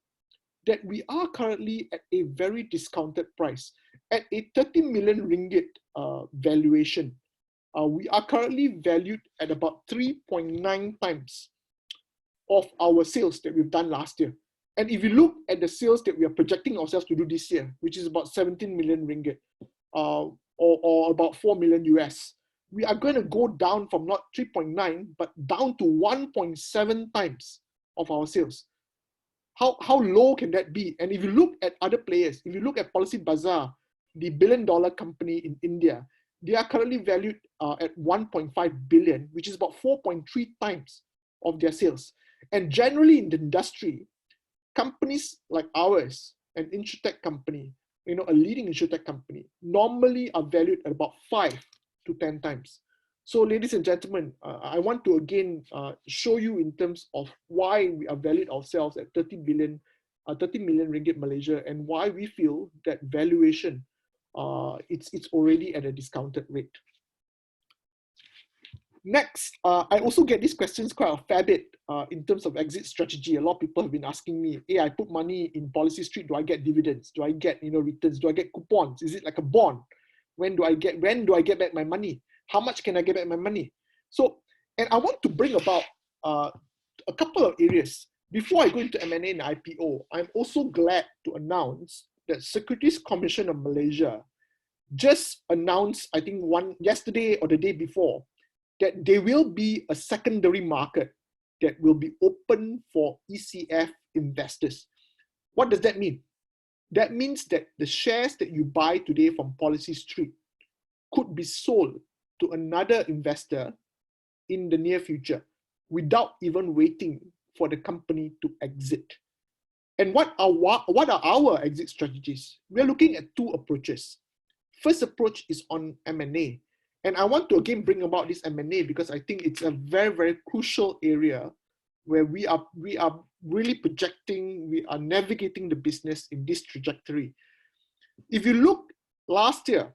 that we are currently at a very discounted price. At a 30 million ringgit valuation, we are currently valued at about 3.9 times of our sales that we've done last year. And if you look at the sales that we are projecting ourselves to do this year, which is about 17 million ringgit, or about 4 million US, we are going to go down from not 3.9, but down to 1.7 times of our sales. How low can that be? And if you look at other players, if you look at Policy Bazaar, the billion-dollar company in India, they are currently valued at 1.5 billion, which is about 4.3 times of their sales. And generally in the industry, companies like ours, an Insur Tech company, a leading Insur Tech company, normally are valued at about 5 to 10 times. So ladies and gentlemen, I want to again show you in terms of why we are valued ourselves at 30 million ringgit Malaysia, and why we feel that valuation, it's already at a discounted rate. Next, I also get these questions quite a fair bit in terms of exit strategy. A lot of people have been asking me, hey, I put money in Policystreet, do I get dividends? Do I get returns? Do I get coupons? Is it like a bond? When do I get back my money? How much can I get back my money? So, and I want to bring about a couple of areas. Before I go into M&A and IPO, I'm also glad to announce that Securities Commission of Malaysia just announced, I think yesterday or the day before, that there will be a secondary market that will be open for ECF investors. What does that mean? That means that the shares that you buy today from Policystreet could be sold to another investor in the near future without even waiting for the company to exit. And what are our exit strategies? We're looking at 2 approaches. First approach is on M&A. And I want to again bring about this M&A because I think it's a very, very crucial area where we are really projecting, we are navigating the business in this trajectory. If you look last year,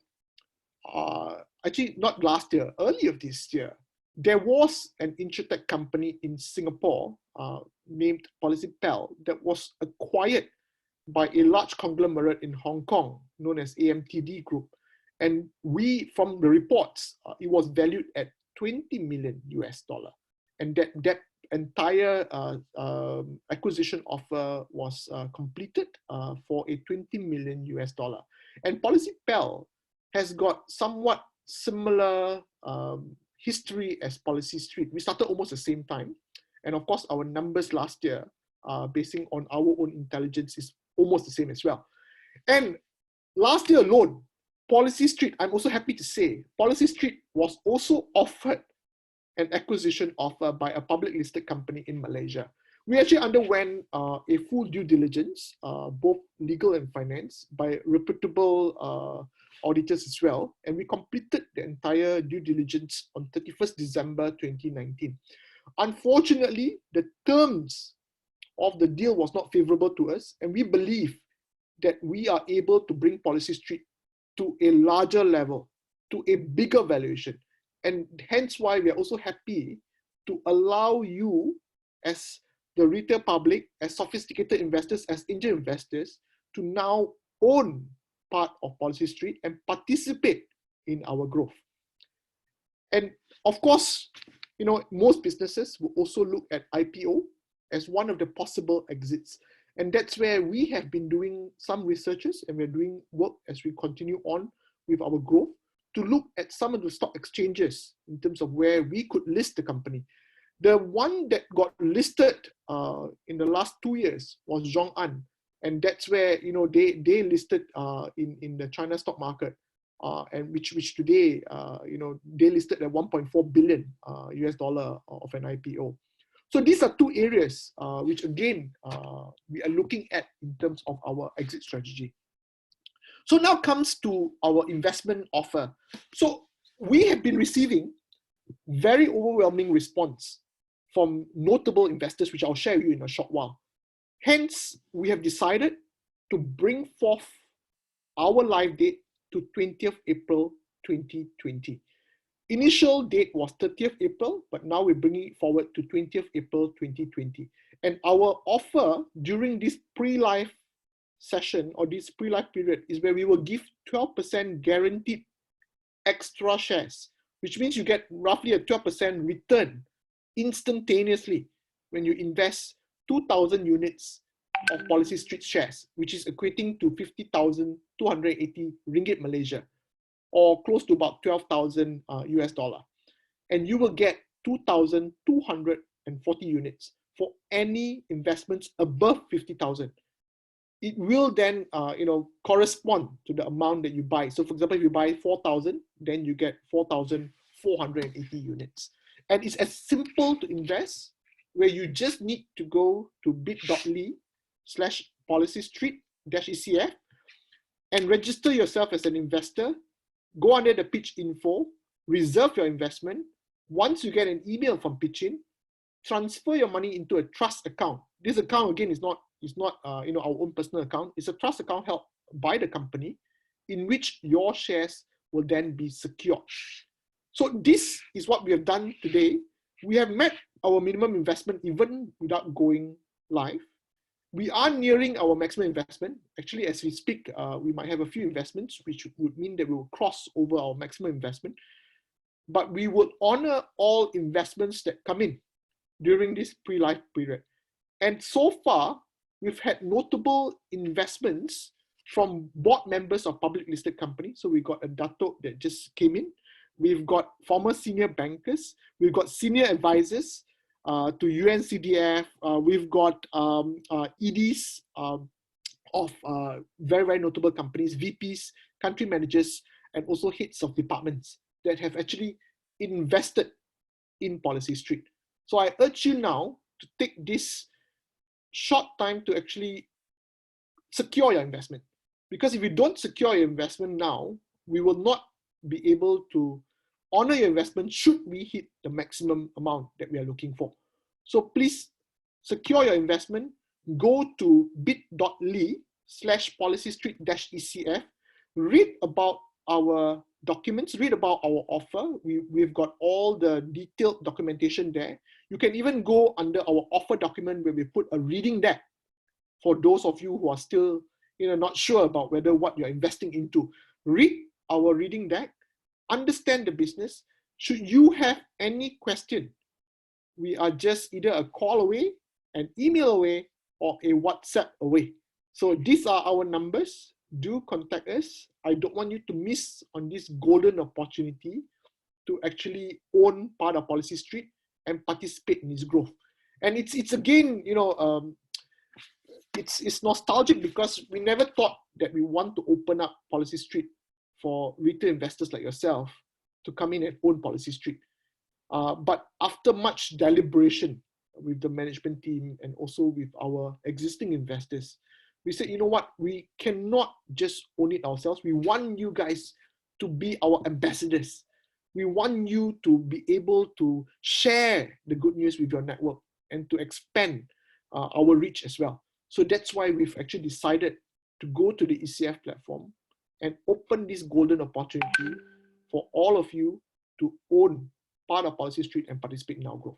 actually not last year, earlier this year, there was an Insur Tech company in Singapore named Policystreet that was acquired by a large conglomerate in Hong Kong known as AMTD Group. And from the reports, it was valued at $20 million US. And that entire acquisition offer was completed for a $20 million US. And Policystreet has got somewhat similar history as Policystreet. We started almost the same time. And of course, our numbers last year, basing on our own intelligence, is almost the same as well. And last year alone, Policystreet, I'm also happy to say, Policystreet was also offered an acquisition offer by a public listed company in Malaysia. We actually underwent a full due diligence, both legal and finance, by reputable auditors as well. And we completed the entire due diligence on 31st December 2019. Unfortunately, the terms of the deal was not favorable to us, and we believe that we are able to bring Policystreet to a larger level, to a bigger valuation. And hence why we are also happy to allow you as the retail public, as sophisticated investors, as angel investors, to now own part of Policystreet and participate in our growth. And of course, most businesses will also look at IPO as one of the possible exits. And that's where we have been doing some researches, and we're doing work as we continue on with our growth to look at some of the stock exchanges in terms of where we could list the company. The one that got listed in the last 2 years was Zhong'an. And that's where they listed in the China stock market, and which today they listed at 1.4 billion US dollar of an IPO. So these are two areas which again we are looking at in terms of our exit strategy. So now comes to our investment offer. So we have been receiving very overwhelming response from notable investors, which I'll share with you in a short while. Hence, we have decided to bring forth our live date to 20th April 2020. Initial date was 30th April, but now we're bringing it forward to 20th April 2020. And our offer during this pre-live session or this pre-live period is where we will give 12% guaranteed extra shares, which means you get roughly a 12% return instantaneously when you invest 2,000 units of Policystreet shares, which is equating to 50,280 ringgit Malaysia, or close to about 12,000 US dollar. And you will get 2,240 units for any investments above 50,000. It will then correspond to the amount that you buy. So for example, if you buy 4,000, then you get 4,480 units. And it's as simple to invest, where you just need to go to bit.ly/Policystreet-ECF and register yourself as an investor. Go under the pitch info, reserve your investment. Once you get an email from pitchIN, transfer your money into a trust account. This account again is not our own personal account. It's a trust account held by the company, in which your shares will then be secured. So this is what we have done today. We have met our minimum investment even without going live. We are nearing our maximum investment. Actually, as we speak, we might have a few investments, which would mean that we will cross over our maximum investment. But we will honor all investments that come in during this pre-live period. And so far, we've had notable investments from board members of public listed companies. So we got a Dato that just came in. We've got former senior bankers. We've got senior advisors to UNCDF. We've got EDs of very, very notable companies, VPs, country managers, and also heads of departments that have actually invested in Policystreet. So I urge you now to take this short time to actually secure your investment. Because if you don't secure your investment now, we will not be able to honor your investment should we hit the maximum amount that we are looking for. So please secure your investment. Go to bit.ly/Policystreet www.policystreet-ecf. Read about our documents, read about our offer. We've got all the detailed documentation there. You can even go under our offer document where we put a reading deck for those of you who are still not sure about whether what you're investing into. Read our reading deck, understand the business. Should you have any question, we are just either a call away, an email away, or a WhatsApp away. So these are our numbers. Do contact us. I don't want you to miss on this golden opportunity to actually own part of Policystreet and participate in its growth. And it's again, it's nostalgic because we never thought that we want to open up Policystreet for retail investors like yourself to come in and own Policystreet. But after much deliberation with the management team and also with our existing investors, we said, you know what, we cannot just own it ourselves. We want you guys to be our ambassadors. We want you to be able to share the good news with your network and to expand our reach as well. So that's why we've actually decided to go to the ECF platform and open this golden opportunity for all of you to own part of Policystreet and participate in our growth.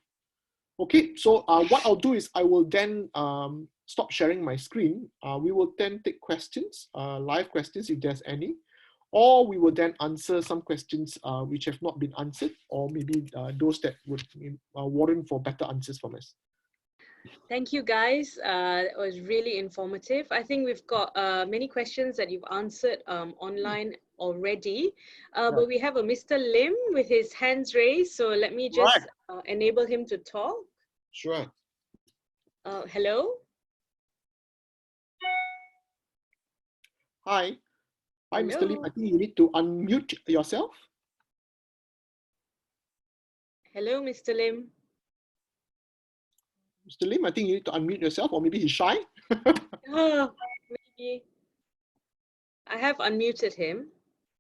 Okay, so what I'll do is I will then stop sharing my screen. We will then take questions, live questions if there's any, or we will then answer some questions which have not been answered, or maybe those that would warrant for better answers from us. Thank you, guys. It was really informative. I think we've got many questions that you've answered online already, but we have a Mr. Lim with his hands raised. So let me just enable him to talk. Sure. Hello. Hi. Hi, Hello. Mr. Lim. I think you need to unmute yourself. Hello, Mr. Lim. Mr. Lim, I think you need to unmute yourself, or maybe he's shy. Oh, maybe. I have unmuted him.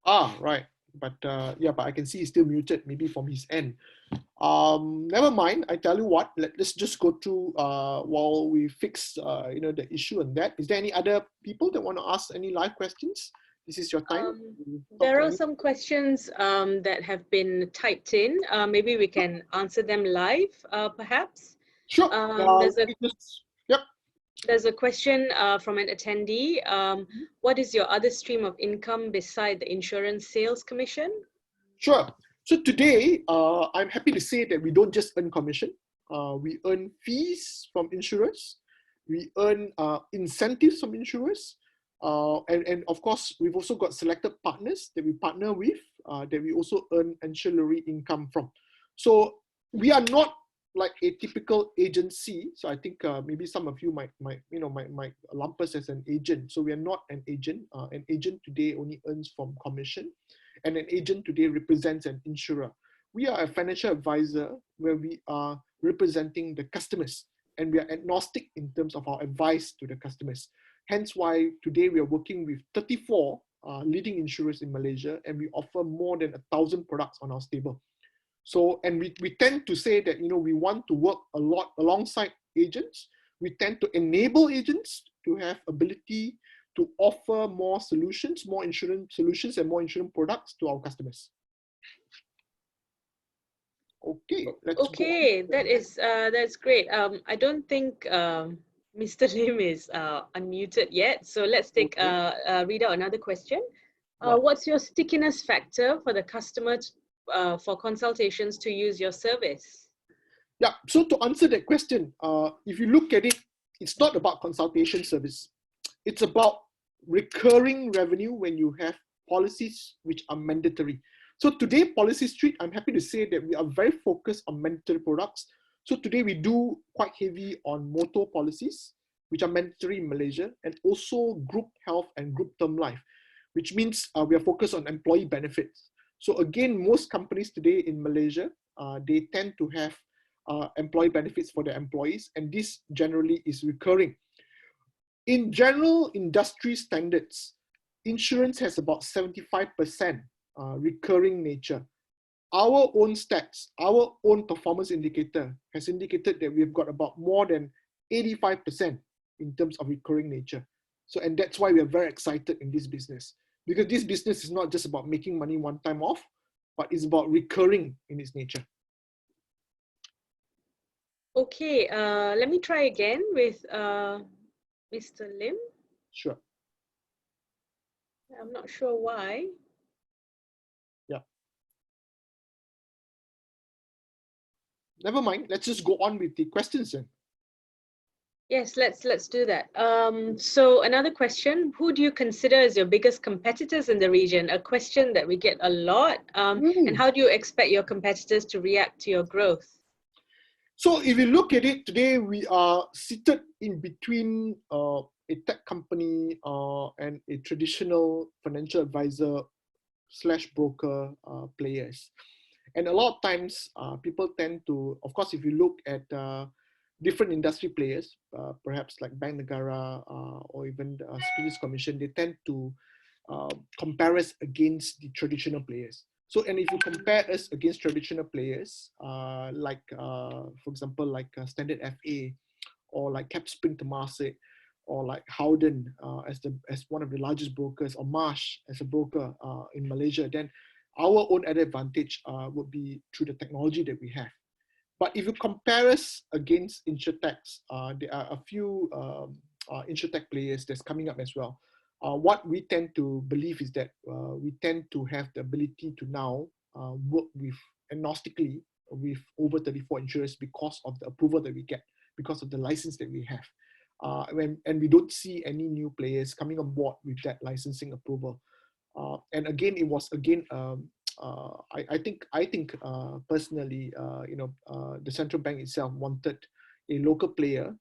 Ah, right. But yeah, but I can see he's still muted, maybe from his end. Never mind. I tell you what, let's just go through while we fix the issue on that. Is there any other people that want to ask any live questions? This is your time. There are some questions that have been typed in. Maybe we can answer them live, perhaps. Sure. There's a question from an attendee. What is your other stream of income beside the insurance sales commission? Sure. So today, I'm happy to say that we don't just earn commission. We earn fees from insurers. We earn incentives from insurers. And of course, we've also got selected partners that we partner with that we also earn ancillary income from. So we are not like a typical agency. So I think maybe some of you might lump us as an agent. So we are not an agent. An agent today only earns from commission, and an agent today represents an insurer. We are a financial advisor where we are representing the customers, and we are agnostic in terms of our advice to the customers. Hence why today we are working with 34 leading insurers in Malaysia, and we offer more than 1,000 products on our stable. So, and we tend to say that, we want to work a lot alongside agents. We tend to enable agents to have ability to offer more solutions, more insurance solutions and more insurance products to our customers. Okay. Okay, that's great. I don't think Mr. Lim is unmuted yet. So let's take read out another question. What's your stickiness factor for the customer for consultations to use your service? Yeah, so to answer that question, if you look at it, it's not about consultation service. It's about recurring revenue when you have policies which are mandatory. So today, Policystreet, I'm happy to say that we are very focused on mandatory products. So today we do quite heavy on motor policies, which are mandatory in Malaysia, and also group health and group term life, which means we are focused on employee benefits. So again, most companies today in Malaysia, they tend to have employee benefits for their employees, and this generally is recurring. In general industry standards, insurance has about 75% recurring nature. Our own stats, our own performance indicator has indicated that we've got about more than 85% in terms of recurring nature. So, and that's why we are very excited in this business, because this business is not just about making money one time off, but it's about recurring in its nature. Okay, let me try again with Mr. Lim. Sure. I'm not sure why. Yeah. Never mind. Let's just go on with the questions then. Yes, let's do that. So another question: who do you consider as your biggest competitors in the region? A question that we get a lot. And how do you expect your competitors to react to your growth? So if you look at it today, we are seated in between a tech company and a traditional financial advisor / broker players. And a lot of times people tend to, of course, if you look at different industry players, perhaps like Bank Negara or even the Securities Commission, they tend to compare us against the traditional players. So, and if you compare us against traditional players, like, for example, like Standard FA, or like Capspring Temasek, or like Howden as one of the largest brokers, or Marsh as a broker in Malaysia, then our own added advantage would be through the technology that we have. But if you compare us against Insur Tech, there are a few Insur Tech players that's coming up as well. What we tend to believe is that we tend to have the ability to now work with agnostically with over 34 insurers because of the approval that we get, because of the license that we have. And we don't see any new players coming on board with that licensing approval. And again, it was again, I think personally, the central bank itself wanted a local player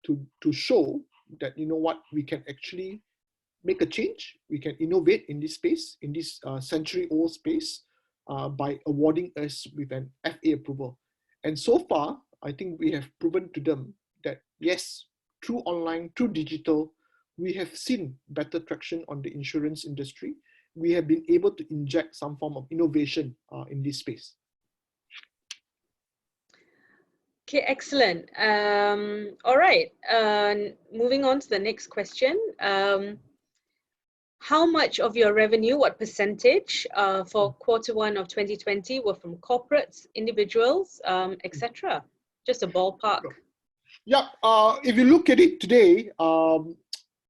to show that, you know what, we can actually make a change, we can innovate in this space, in this century-old space, by awarding us with an FA approval. And so far, I think we have proven to them that yes, through online, through digital, we have seen better traction on the insurance industry. We have been able to inject some form of innovation in this space. Okay, excellent. All right, moving on to the next question. How much of your revenue, what percentage for Q1 of 2020 were from corporates, individuals, etc.? Just a ballpark. Yeah, if you look at it today,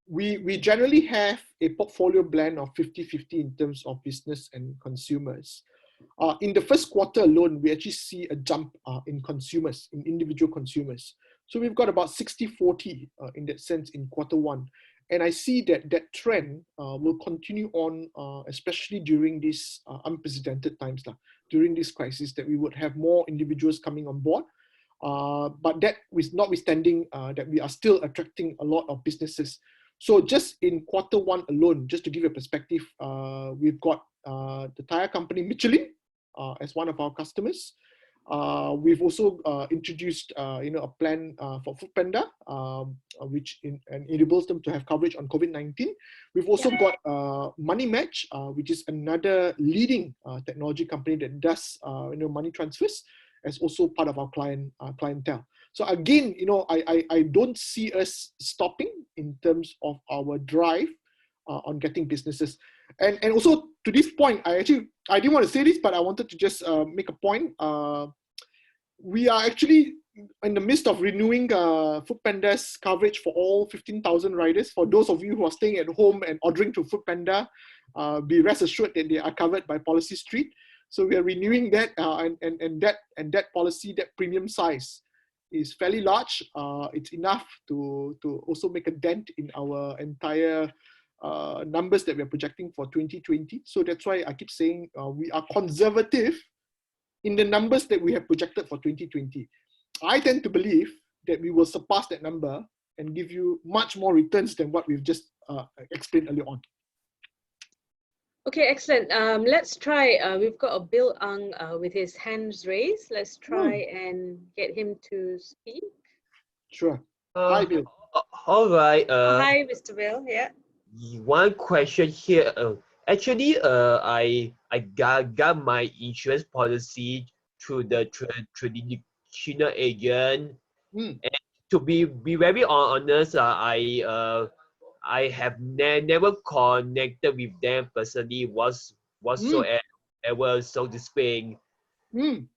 we generally have a portfolio blend of 50-50 in terms of business and consumers. In the first quarter alone, we actually see a jump in consumers, in individual consumers. So we've got about 60-40 in that sense in Q1. And I see that that trend will continue on, especially during these unprecedented times, during this crisis, that we would have more individuals coming on board. But that is notwithstanding that we are still attracting a lot of businesses. So just in Q1 alone, just to give you a perspective, we've got the tire company Michelin as one of our customers. We've also introduced a plan for Foodpanda, which enables them to have coverage on COVID-19. We've also got Money Match, which is another leading technology company that does money transfers, as also part of our clientele. So again, I don't see us stopping in terms of our drive on getting businesses. And also to this point, I didn't want to say this, but I wanted to just make a point. We are actually in the midst of renewing Foodpanda's coverage for all 15,000 riders. For those of you who are staying at home and ordering through Foodpanda, be rest assured that they are covered by Policystreet. So we are renewing that, and that policy, that premium size, is fairly large. It's enough to also make a dent in our entire numbers that we're projecting for 2020. So that's why I keep saying we are conservative in the numbers that we have projected for 2020. I tend to believe that we will surpass that number and give you much more returns than what we've just explained earlier on. Okay, excellent. Let's try, we've got a Bill Ang with his hands raised. Let's try and get him to speak. Sure. Hi, Bill. All right. Hi, Mr. Bill. Yeah. One question here. Actually, I got my insurance policy through the traditional agent. And to be very honest, I I have never connected with them personally whatsoever, so to speak.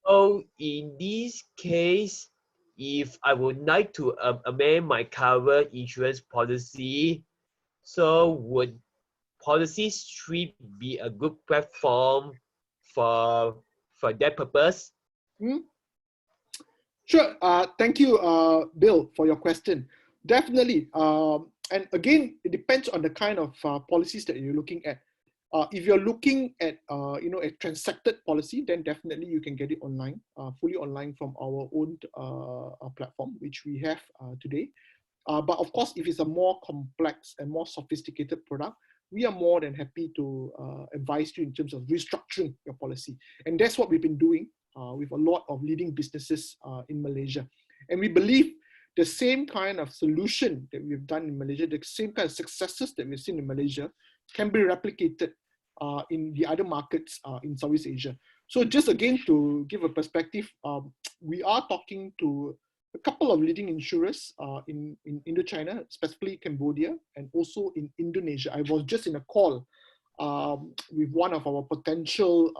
So in this case, if I would like to amend my current insurance policy, so would Policystreet be a good platform for that purpose? Sure. Thank you, Bill, for your question. Definitely. And again, it depends on the kind of policies that you're looking at. If you're looking at a transacted policy, then definitely you can get it online, fully online from our own platform, which we have today. But of course, if it's a more complex and more sophisticated product, we are more than happy to advise you in terms of restructuring your policy. And that's what we've been doing with a lot of leading businesses in Malaysia. And we believe the same kind of solution that we've done in Malaysia, the same kind of successes that we've seen in Malaysia, can be replicated in the other markets in Southeast Asia. So just again, to give a perspective, we are talking to a couple of leading insurers in Indochina, specifically Cambodia, and also in Indonesia. I was just in a call with one of our potential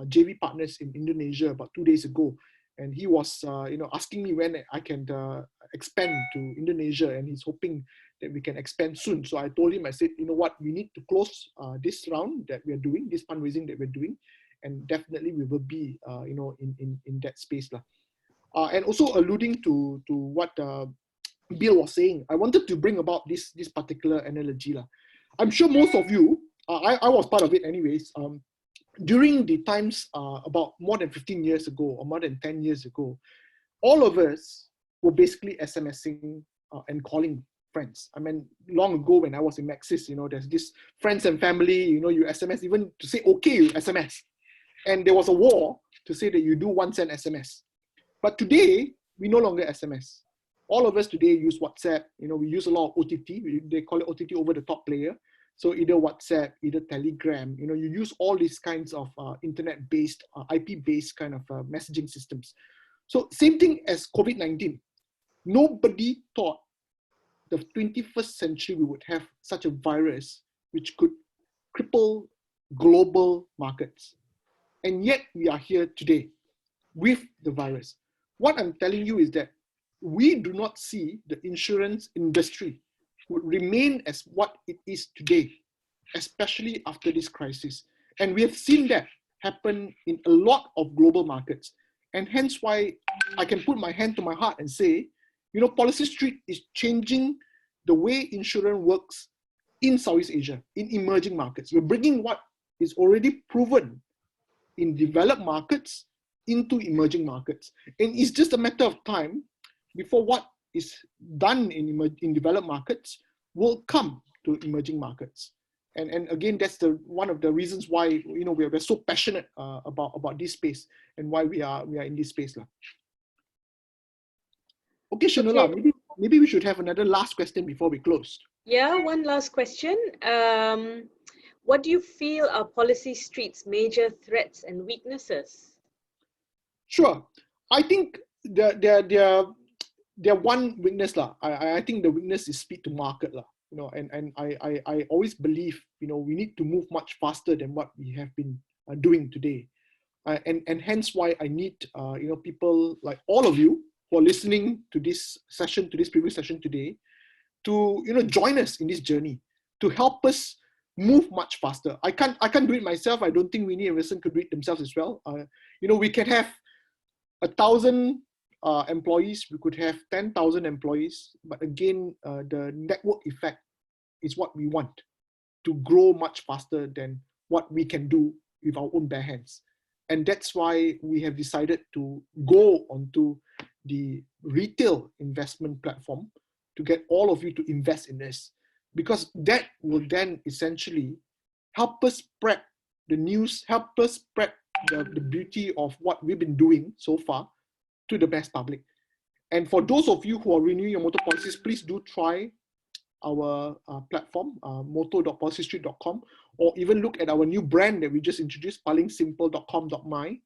JV partners in Indonesia about 2 days ago, and he was asking me when I can expand to Indonesia, and he's hoping that we can expand soon. So I told him, I said, you know what, we need to close this round that we're doing, this fundraising that we're doing, and definitely we will be in that space lah. And also alluding to what Bill was saying, I wanted to bring about this particular analogy lah. I'm sure most of you, I was part of it anyways, during the times about more than 15 years ago or more than 10 years ago, all of us were basically SMSing and calling friends. I mean, long ago when I was in Maxis, there's this friends and family, you SMS, even to say okay, you SMS. And there was a war to say that you do 1 cent SMS. But today, we no longer SMS. All of us today use WhatsApp. We use a lot of OTT. They call it OTT, over the top player. So either WhatsApp, either Telegram, you use all these kinds of internet-based, IP-based kind of messaging systems. So same thing as COVID-19. Nobody thought the 21st century we would have such a virus which could cripple global markets. And yet we are here today with the virus. What I'm telling you is that we do not see the insurance industry would remain as what it is today, especially after this crisis. And we have seen that happen in a lot of global markets. And hence why I can put my hand to my heart and say, Policystreet is changing the way insurance works in Southeast Asia, in emerging markets. We're bringing what is already proven in developed markets into emerging markets. And it's just a matter of time before what is done in developed markets will come to emerging markets. And again, that's one of the reasons why we're so passionate about this space and why we are in this space. Okay, Shinola, okay. Maybe we should have another last question before we close. Yeah, one last question. What do you feel are Policystreet's major threats and weaknesses? Sure. I think they're one weakness lah. I think the weakness is speed to market lah. And I always believe we need to move much faster than what we have been doing today, and hence why I need people like all of you who are listening to this session, to this previous session today, to join us in this journey to help us move much faster. I can't do it myself. I don't think Winnie and Wilson could do it themselves as well. We can have 1,000 employees, we could have 10,000 employees, but again, the network effect is what we want to grow much faster than what we can do with our own bare hands. And that's why we have decided to go onto the retail investment platform to get all of you to invest in this, because that will then essentially help us spread the news, help us spread the beauty of what we've been doing so far to the best public. And for those of you who are renewing your motor policies, please do try our platform, moto.policystreet.com, or even look at our new brand that we just introduced, palingsimple.com.my,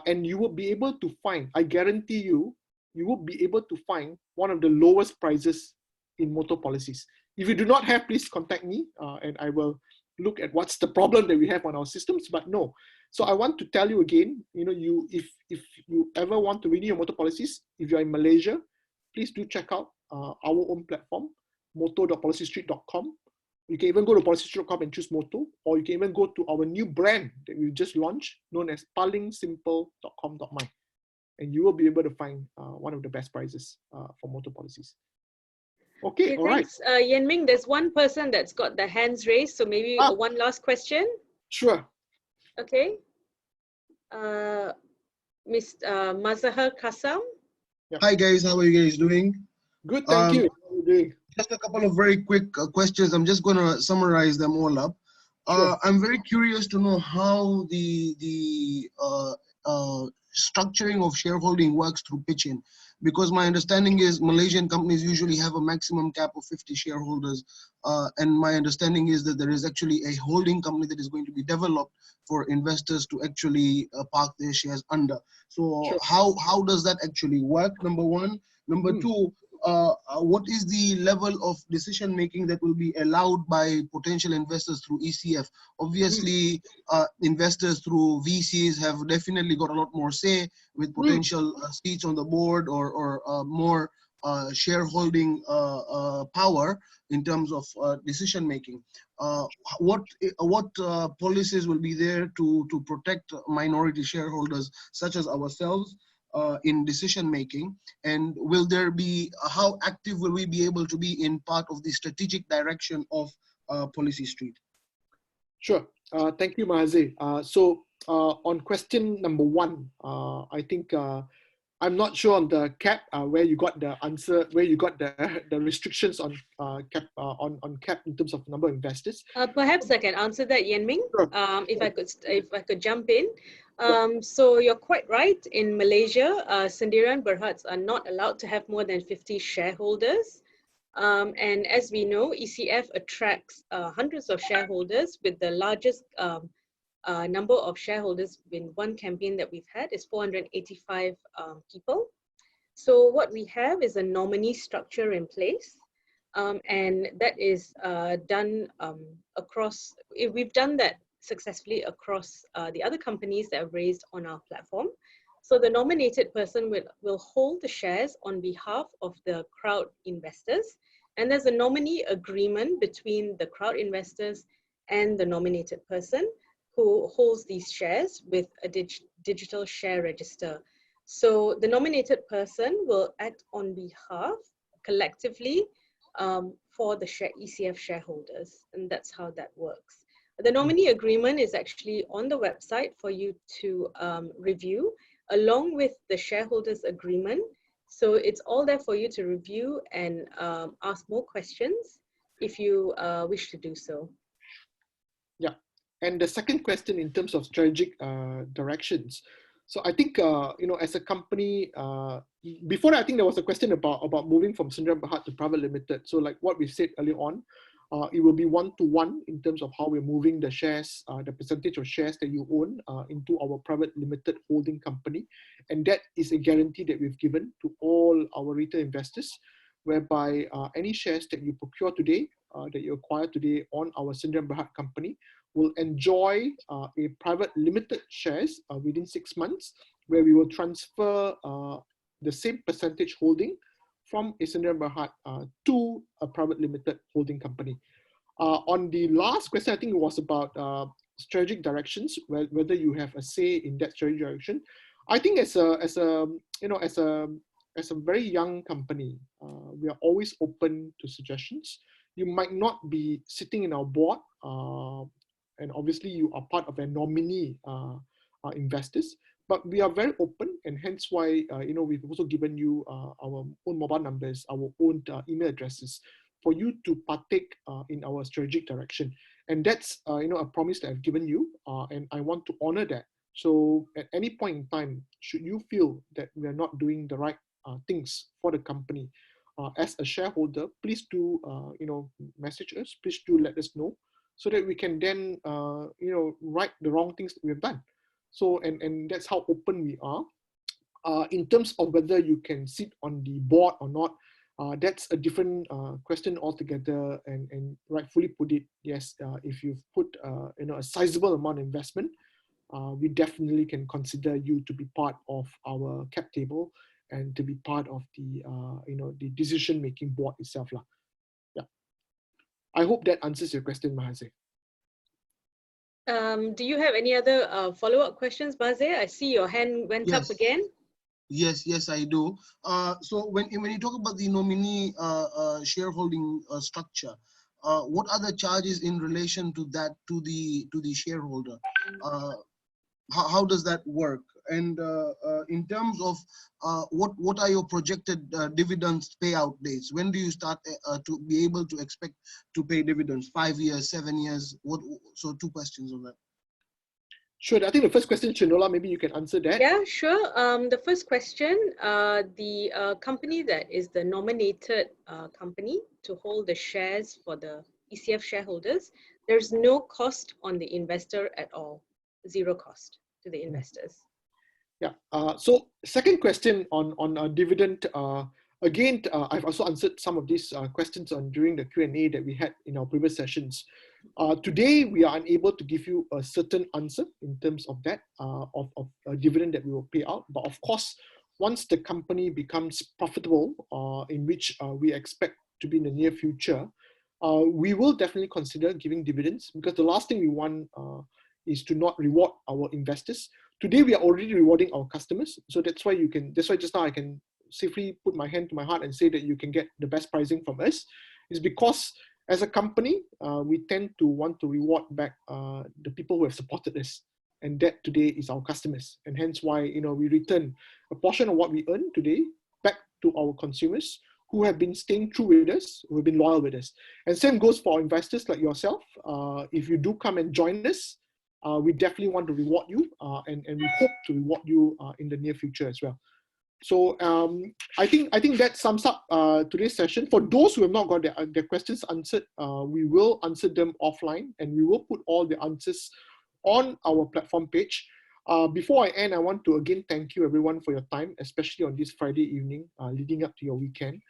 and you will be able to find, I guarantee you, you will be able to find one of the lowest prices in motor policies. If you do not have, please contact me and I will look at what's the problem that we have on our systems, but no. So I want to tell you again, if you ever want to renew your motor policies, if you're in Malaysia, please do check out our own platform, motor.policystreet.com. You can even go to policystreet.com and choose Moto, or you can even go to our new brand that we just launched, known as palingsimple.com.my, and you will be able to find one of the best prices for motor policies. Okay, all right. Thanks, Yen Ming. There's one person that's got their hands raised, so maybe one last question. Sure. Okay. Ms. Mazahar Kasam. Yep. Hi guys, how are you guys doing? Good, thank you. How are you doing? Just a couple of very quick questions. I'm just going to summarize them all up. Sure. I'm very curious to know how the structuring of shareholding works through pitchIN, because my understanding is Malaysian companies usually have a maximum cap of 50 shareholders, and my understanding is that there is actually a holding company that is going to be developed for investors to actually park their shares under. So Sure. how does that actually work? Number one. Number two, what is the level of decision making that will be allowed by potential investors through ECF? Obviously, investors through VCs have definitely got a lot more say with potential seats on the board or more shareholding power in terms of decision making. What policies will be there to protect minority shareholders such as ourselves in decision making, and will there be, how active will we be able to be in part of the strategic direction of Policystreet? Sure. Thank you, Mahathir. So on question number one, I think I'm not sure on the cap where you got the answer, where you got the restrictions on cap on cap in terms of number of investors. Perhaps I can answer that, Yen Ming. Sure. If I could jump in. So you're quite right. In Malaysia, Sendirian Berhads are not allowed to have more than 50 shareholders. And as we know, ECF attracts hundreds of shareholders, with the largest number of shareholders in one campaign that we've had is 485 people. So what we have is a nominee structure in place. And that is done across, we've done that successfully across the other companies that are raised on our platform. So the nominated person will hold the shares on behalf of the crowd investors. And there's a nominee agreement between the crowd investors and the nominated person who holds these shares with a digital share register. So the nominated person will act on behalf collectively for the ECF shareholders, and that's how that works. The nominee agreement is actually on the website for you to review, along with the shareholders agreement. So it's all there for you to review and ask more questions if you wish to do so. Yeah, and the second question in terms of strategic directions. So I think, as a company, before I think there was a question about moving from Sendirian Berhad to private limited. So like what we said earlier on, it will be 1-to-1 in terms of how we're moving the shares, the percentage of shares that you own into our private limited holding company. And that is a guarantee that we've given to all our retail investors, whereby any shares that you procure today, that you acquire today on our Sendirian Berhad company, will enjoy a private limited shares within 6 months, where we will transfer the same percentage holding from a Sendirian Berhad to a private limited holding company. On the last question, I think it was about strategic directions, whether you have a say in that strategic direction. I think as a very young company, we are always open to suggestions. You might not be sitting in our board, and obviously you are part of a nominee investors, but we are very open, and hence why we've also given you our own mobile numbers, our own email addresses for you to partake in our strategic direction. And that's a promise that I've given you, and I want to honor that. So at any point in time, should you feel that we are not doing the right things for the company, as a shareholder, please do message us. Please do let us know, so that we can then right the wrong things that we have done. So and that's how open we are. In terms of whether you can sit on the board or not, That's a different question altogether, and rightfully put it, yes, if you've put a sizable amount of investment, we definitely can consider you to be part of our cap table and to be part of the the decision-making board itself. Yeah. I hope that answers your question, Mahase. Do you have any other follow-up questions, Maze? I see your hand went up again. Yes, I do. So when you talk about the nominee shareholding structure, what are the charges in relation to that to the shareholder? How does that work? And in terms of what are your projected dividends payout dates? When do you start to be able to expect to pay dividends? 5 years, 7 years? What? So 2 questions on that. Sure. I think the first question, Shinola, maybe you can answer that. Yeah, sure. The first question, the company that is the nominated company to hold the shares for the ECF shareholders, there's no cost on the investor at all. 0 cost to the investors. Yeah. So second question on dividend. Again, I've also answered some of these questions during the Q&A that we had in our previous sessions. Today, we are unable to give you a certain answer in terms of that, of a dividend that we will pay out. But of course, once the company becomes profitable, in which we expect to be in the near future, we will definitely consider giving dividends, because the last thing we want is to not reward our investors. Today, we are already rewarding our customers. So that's why just now I can safely put my hand to my heart and say that you can get the best pricing from us, is because as a company, we tend to want to reward back the people who have supported us. And that today is our customers. And hence why, we return a portion of what we earn today back to our consumers who have been staying true with us, who have been loyal with us. And same goes for investors like yourself. If you do come and join us, we definitely want to reward you, and we hope to reward you in the near future as well. So I think that sums up today's session. For those who have not got their questions answered, we will answer them offline, and we will put all the answers on our platform page. Before I end, I want to again thank you everyone for your time, especially on this Friday evening leading up to your weekend.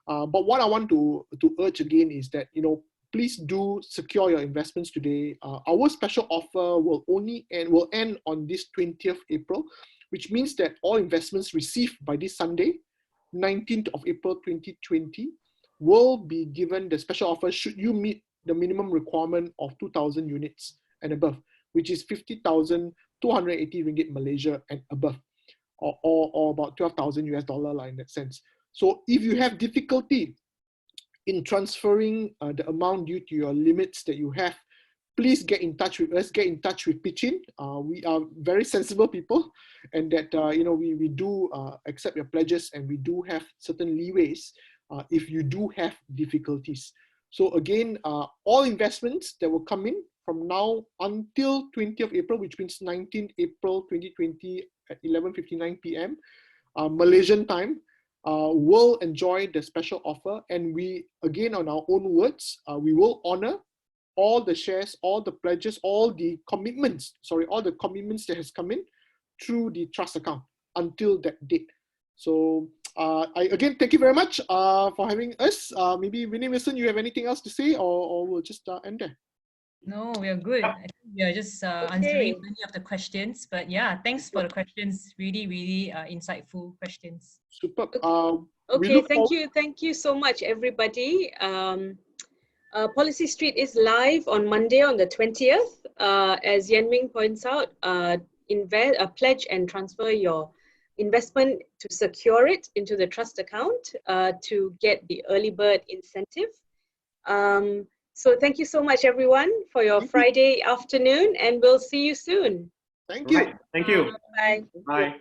But what I want to urge again is that, please do secure your investments today. Our special offer will end on this 20th April, which means that all investments received by this Sunday, 19th of April 2020, will be given the special offer should you meet the minimum requirement of 2,000 units and above, which is 50,280 ringgit Malaysia and above, or about $12,000 US in that sense. So if you have difficulty in transferring the amount due to your limits that you have, please get in touch with us, get in touch with pitchIN. We are very sensible people, and that we do accept your pledges, and we do have certain leeways if you do have difficulties. So again, all investments that will come in from now until 20th April, which means 19th April 2020 at 11:59 p.m. Malaysian time, will enjoy the special offer. And we, again, on our own words, we will honor all the shares, all the pledges, all the commitments that has come in through the trust account until that date. So I again thank you very much for having us. Maybe Winnie, Wilson, you have anything else to say, or we'll just end there? No, we are good. I think we are just answering many of the questions. But yeah, thanks for the questions. Really, really insightful questions. Super. Okay, thank you so much, everybody. Policystreet is live on Monday on the 20th. As Yan Ming points out, pledge and transfer your investment to secure it into the trust account to get the early bird incentive. So thank you so much, everyone, for your Friday afternoon, and we'll see you soon. Thank you. Right. Thank you. Bye. Bye.